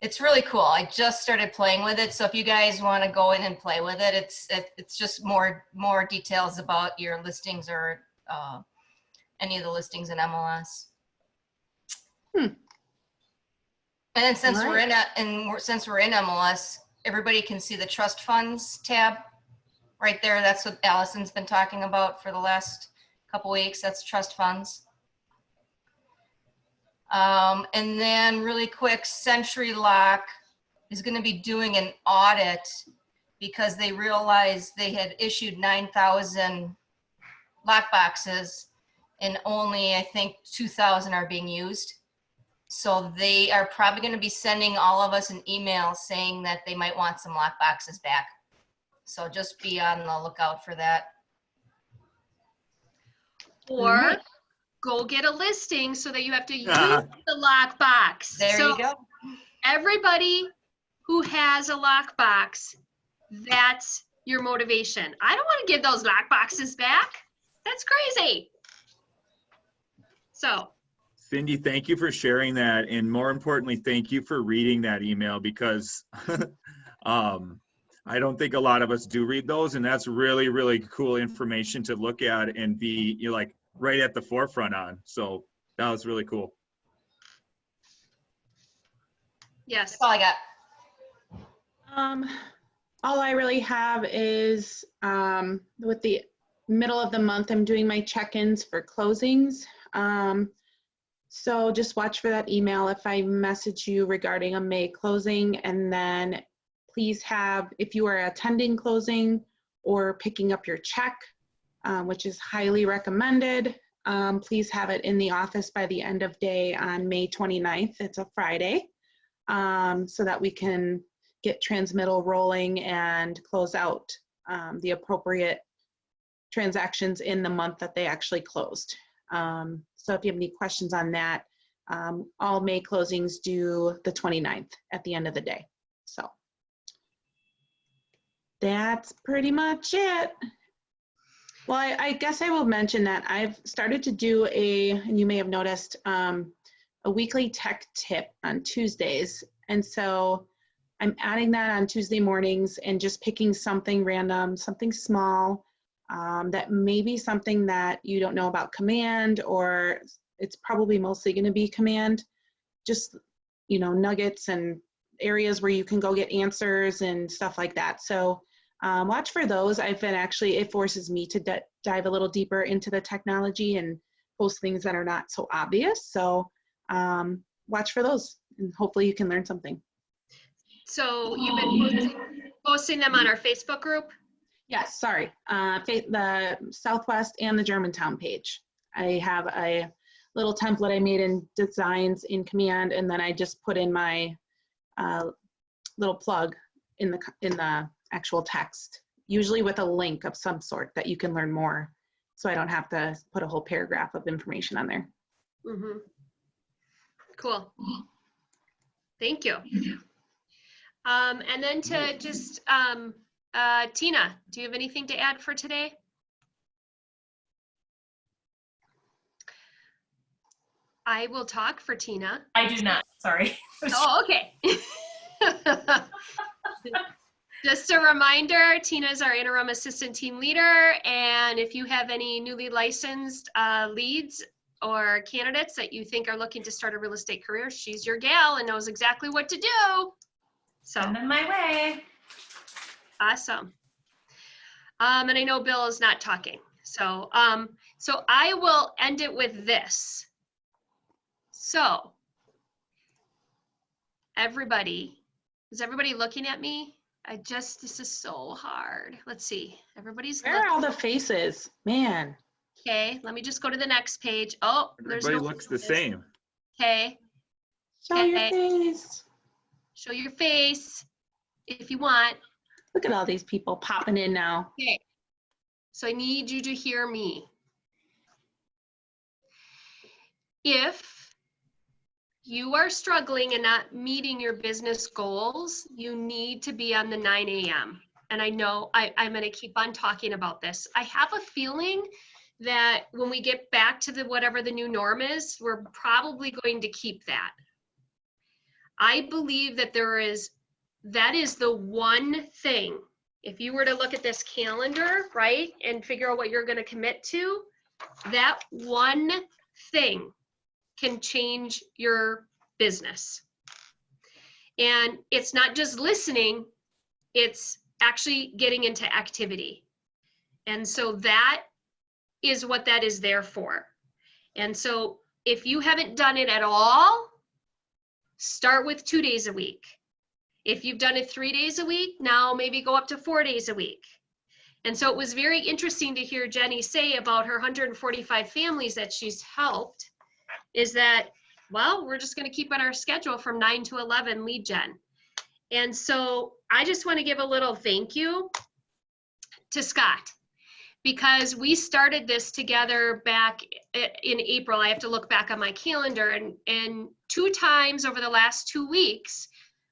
It's really cool. I just started playing with it. So if you guys want to go in and play with it, it's just more details about your listings or any of the listings in MLS. And then since we're in MLS, everybody can see the trust funds tab right there. That's what Allison's been talking about for the last couple weeks. That's trust funds. And then really quick, Century Lock is going to be doing an audit because they realized they had issued 9,000 lock boxes and only, I think, 2,000 are being used. So they are probably going to be sending all of us an email saying that they might want some lock boxes back. So just be on the lookout for that. Or go get a listing so that you have to use the lockbox. There you go. Everybody who has a lockbox, that's your motivation. I don't want to give those lockboxes back. That's crazy. So. Cindy, thank you for sharing that. And more importantly, thank you for reading that email because I don't think a lot of us do read those. And that's really, really cool information to look at and be like right at the forefront on. So that was really cool. Yes. That's all I got. All I really have is with the middle of the month, I'm doing my check-ins for closings. So just watch for that email if I message you regarding a May closing, and then please have, if you are attending closing or picking up your check, which is highly recommended, please have it in the office by the end of day on May 29th. It's a Friday, so that we can get transmittal rolling and close out the appropriate transactions in the month that they actually closed. So if you have any questions on that, all May closings due the 29th at the end of the day. So that's pretty much it. Well, I guess I will mention that I've started to do and you may have noticed, a weekly tech tip on Tuesdays. And so I'm adding that on Tuesday mornings and just picking something random, something small, that may be something that you don't know about Command, or it's probably mostly going to be Command, just, you know, nuggets and areas where you can go get answers and stuff like that. So watch for those. It forces me to dive a little deeper into the technology and post things that are not so obvious. So watch for those and hopefully you can learn something. So you've been posting them on our Facebook group? Yes, sorry. The Southwest and the Germantown page. I have a little template I made in designs in Command, and then I just put in my little plug in the actual text, usually with a link of some sort that you can learn more. So I don't have to put a whole paragraph of information on there. Mm-hmm. Cool. Thank you. And then to just, Tina, do you have anything to add for today? I will talk for Tina. I do not, sorry. Oh, okay. Just a reminder, Tina is our interim assistant team leader, and if you have any newly licensed leads or candidates that you think are looking to start a real estate career, she's your gal and knows exactly what to do. So Send them my way. awesome. And I know Bill is not talking, so so I will end it with this. So everybody, is everybody looking at me? This is so hard. Let's see. Everybody's Where are all the faces? Man. okay. Let me just go to the next page. Oh, there's Everybody no looks the faces. same. Okay. Show your Okay. face. Show your face if you want. Look at all these people popping in now. Okay. So I need you to hear me. If you are struggling and not meeting your business goals, you need to be on the 9 a.m. And I know I'm going to keep on talking about this. I have a feeling that when we get back to whatever the new norm is, we're probably going to keep that. I believe that that is the one thing. If you were to look at this calendar, right, and figure out what you're going to commit to, that one thing can change your business. And it's not just listening, it's actually getting into activity. And so that is what that is there for. And so if you haven't done it at all, start with 2 days a week. If you've done it 3 days a week, now maybe go up to 4 days a week. And so it was very interesting to hear Jennie say about her 145 families that she's helped, is that, well, we're just going to keep on our schedule from 9 to 11 lead gen. And so I just want to give a little thank you to Scott, because we started this together back in April. I have to look back on my calendar, and 2 times over the last 2 weeks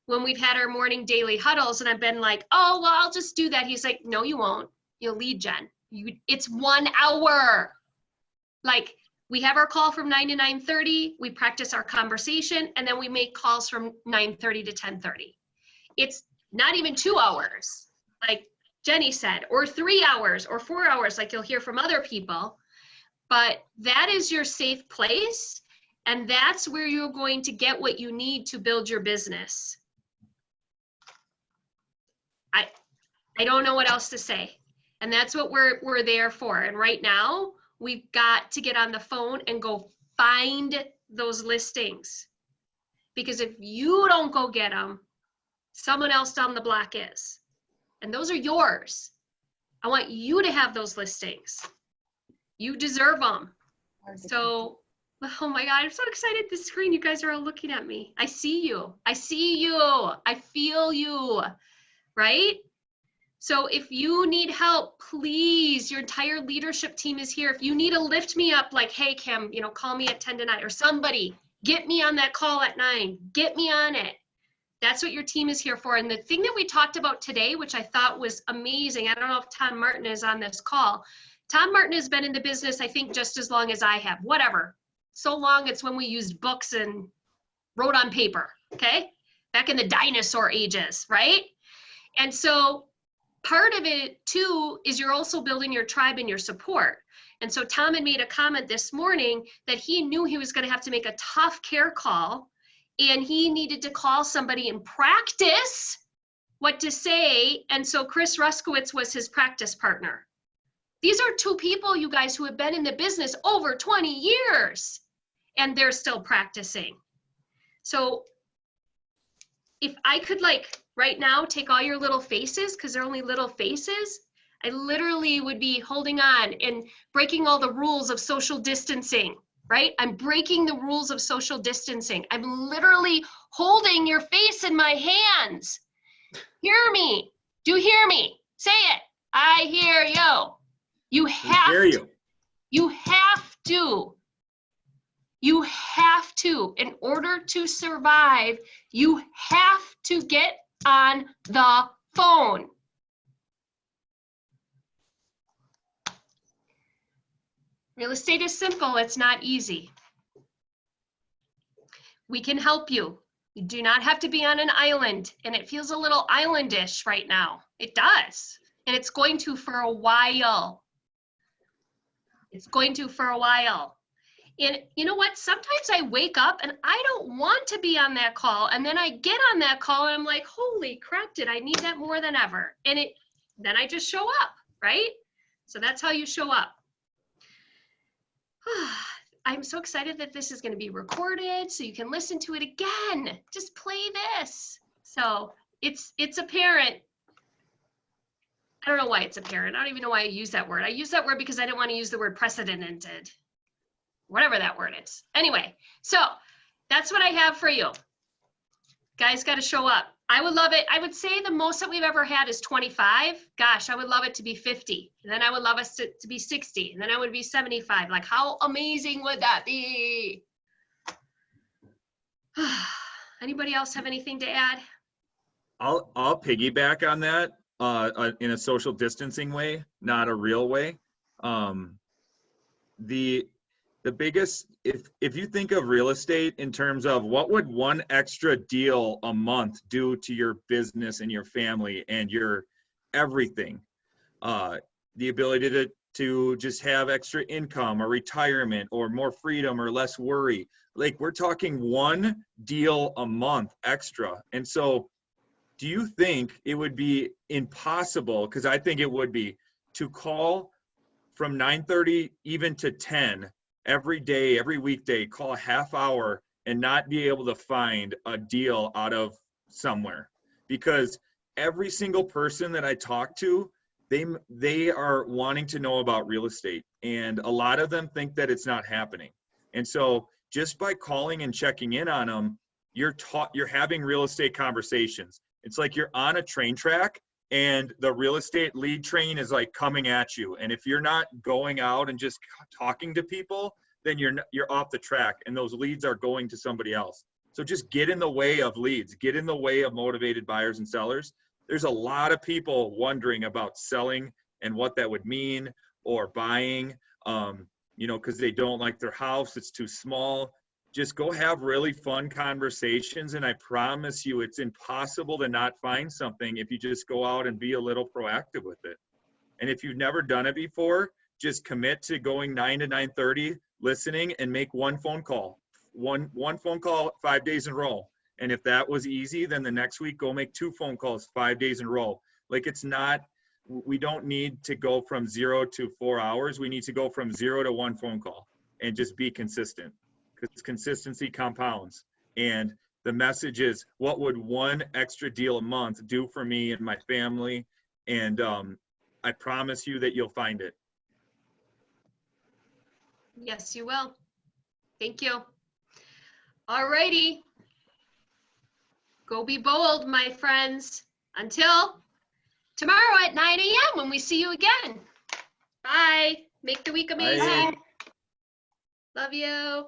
when we've had our morning daily huddles and I've been like, oh, well, I'll just do that. He's like, no, you won't. You'll lead gen. It's 1 hour. Like, we have our call from 9 to 9:30, we practice our conversation, and then we make calls from 9:30 to 10:30. It's not even 2 hours, like Jennie said, or 3 hours or 4 hours, like you'll hear from other people. But that is your safe place, and that's where you're going to get what you need to build your business. I don't know what else to say. And that's what we're there for. And right now, we've got to get on the phone and go find those listings. Because if you don't go get them, someone else down the block is. And those are yours. I want you to have those listings. You deserve them. So, oh my God, I'm so excited. The screen, you guys are all looking at me. I see you. I see you. I feel you, right? So if you need help, please, your entire leadership team is here. If you need to lift me up, like, hey, Kim, call me at 10 to 9, or somebody, get me on that call at 9, get me on it. That's what your team is here for. And the thing that we talked about today, which I thought was amazing, I don't know if Tom Martin is on this call. Tom Martin has been in the business, I think, just as long as I have, whatever. So long, it's when we used books and wrote on paper, okay? Back in the dinosaur ages, right? And so part of it too is you're also building your tribe and your support. And so Tom had made a comment this morning that he knew he was going to have to make a tough care call, and he needed to call somebody and practice what to say. And so Chris Ruskowitz was his practice partner. These are 2 people, you guys, who have been in the business over 20 years, and they're still practicing. So if I could, like, right now, take all your little faces, because they're only little faces, I literally would be holding on and breaking all the rules of social distancing, right? I'm breaking the rules of social distancing. I'm literally holding your face in my hands. Hear me. Do you hear me? Say it. I hear you. You have to. You have to. You have to. In order to survive, you have to get on the phone. Real estate is simple. It's not easy. We can help you. You do not have to be on an island, and it feels a little islandish right now. It does, and it's going to for a while. It's going to for a while. And you know what? Sometimes I wake up and I don't want to be on that call, and then I get on that call and I'm like, holy crap, did I need that more than ever? And then I just show up, right? So that's how you show up. I'm so excited that this is going to be recorded so you can listen to it again. Just play this. So it's apparent. I don't know why it's apparent. I don't even know why I use that word. I use that word because I didn't want to use the word precedented. Whatever that word is. Anyway, so that's what I have for you. Guys got to show up. I would love it. I would say the most that we've ever had is 25. Gosh, I would love it to be 50. And then I would love us to be 60. And then I would be 75. Like, how amazing would that be? Anybody else have anything to add? I'll piggyback on that in a social distancing way, not a real way. The biggest, if you think of real estate in terms of what would one extra deal a month do to your business and your family and your everything, the ability to just have extra income or retirement or more freedom or less worry, like we're talking one deal a month extra. And so do you think it would be impossible, because I think it would be, to call from 9:30 even to 10 every day, every weekday, call a half hour and not be able to find a deal out of somewhere? Because every single person that I talk to, they are wanting to know about real estate, and a lot of them think that it's not happening. And so just by calling and checking in on them, you're having real estate conversations. It's like you're on a train track and the real estate lead train is like coming at you. And if you're not going out and just talking to people, then you're off the track and those leads are going to somebody else. So just get in the way of leads, get in the way of motivated buyers and sellers. There's a lot of people wondering about selling and what that would mean, or buying, because they don't like their house, it's too small. Just go have really fun conversations, and I promise you it's impossible to not find something if you just go out and be a little proactive with it. And if you've never done it before, just commit to going 9 to 9:30, listening, and make one phone call. One phone call 5 days in a row. And if that was easy, then the next week go make 2 phone calls 5 days in a row. Like, it's not, we don't need to go from 0 to 4 hours. We need to go from 0 to 1 phone call and just be consistent, because consistency compounds. And the message is, what would one extra deal a month do for me and my family? And I promise you that you'll find it. Yes, you will. Thank you. All righty. Go be bold, my friends. Until tomorrow at 9 a.m. when we see you again. Bye. Make the week amazing. Bye. Love you.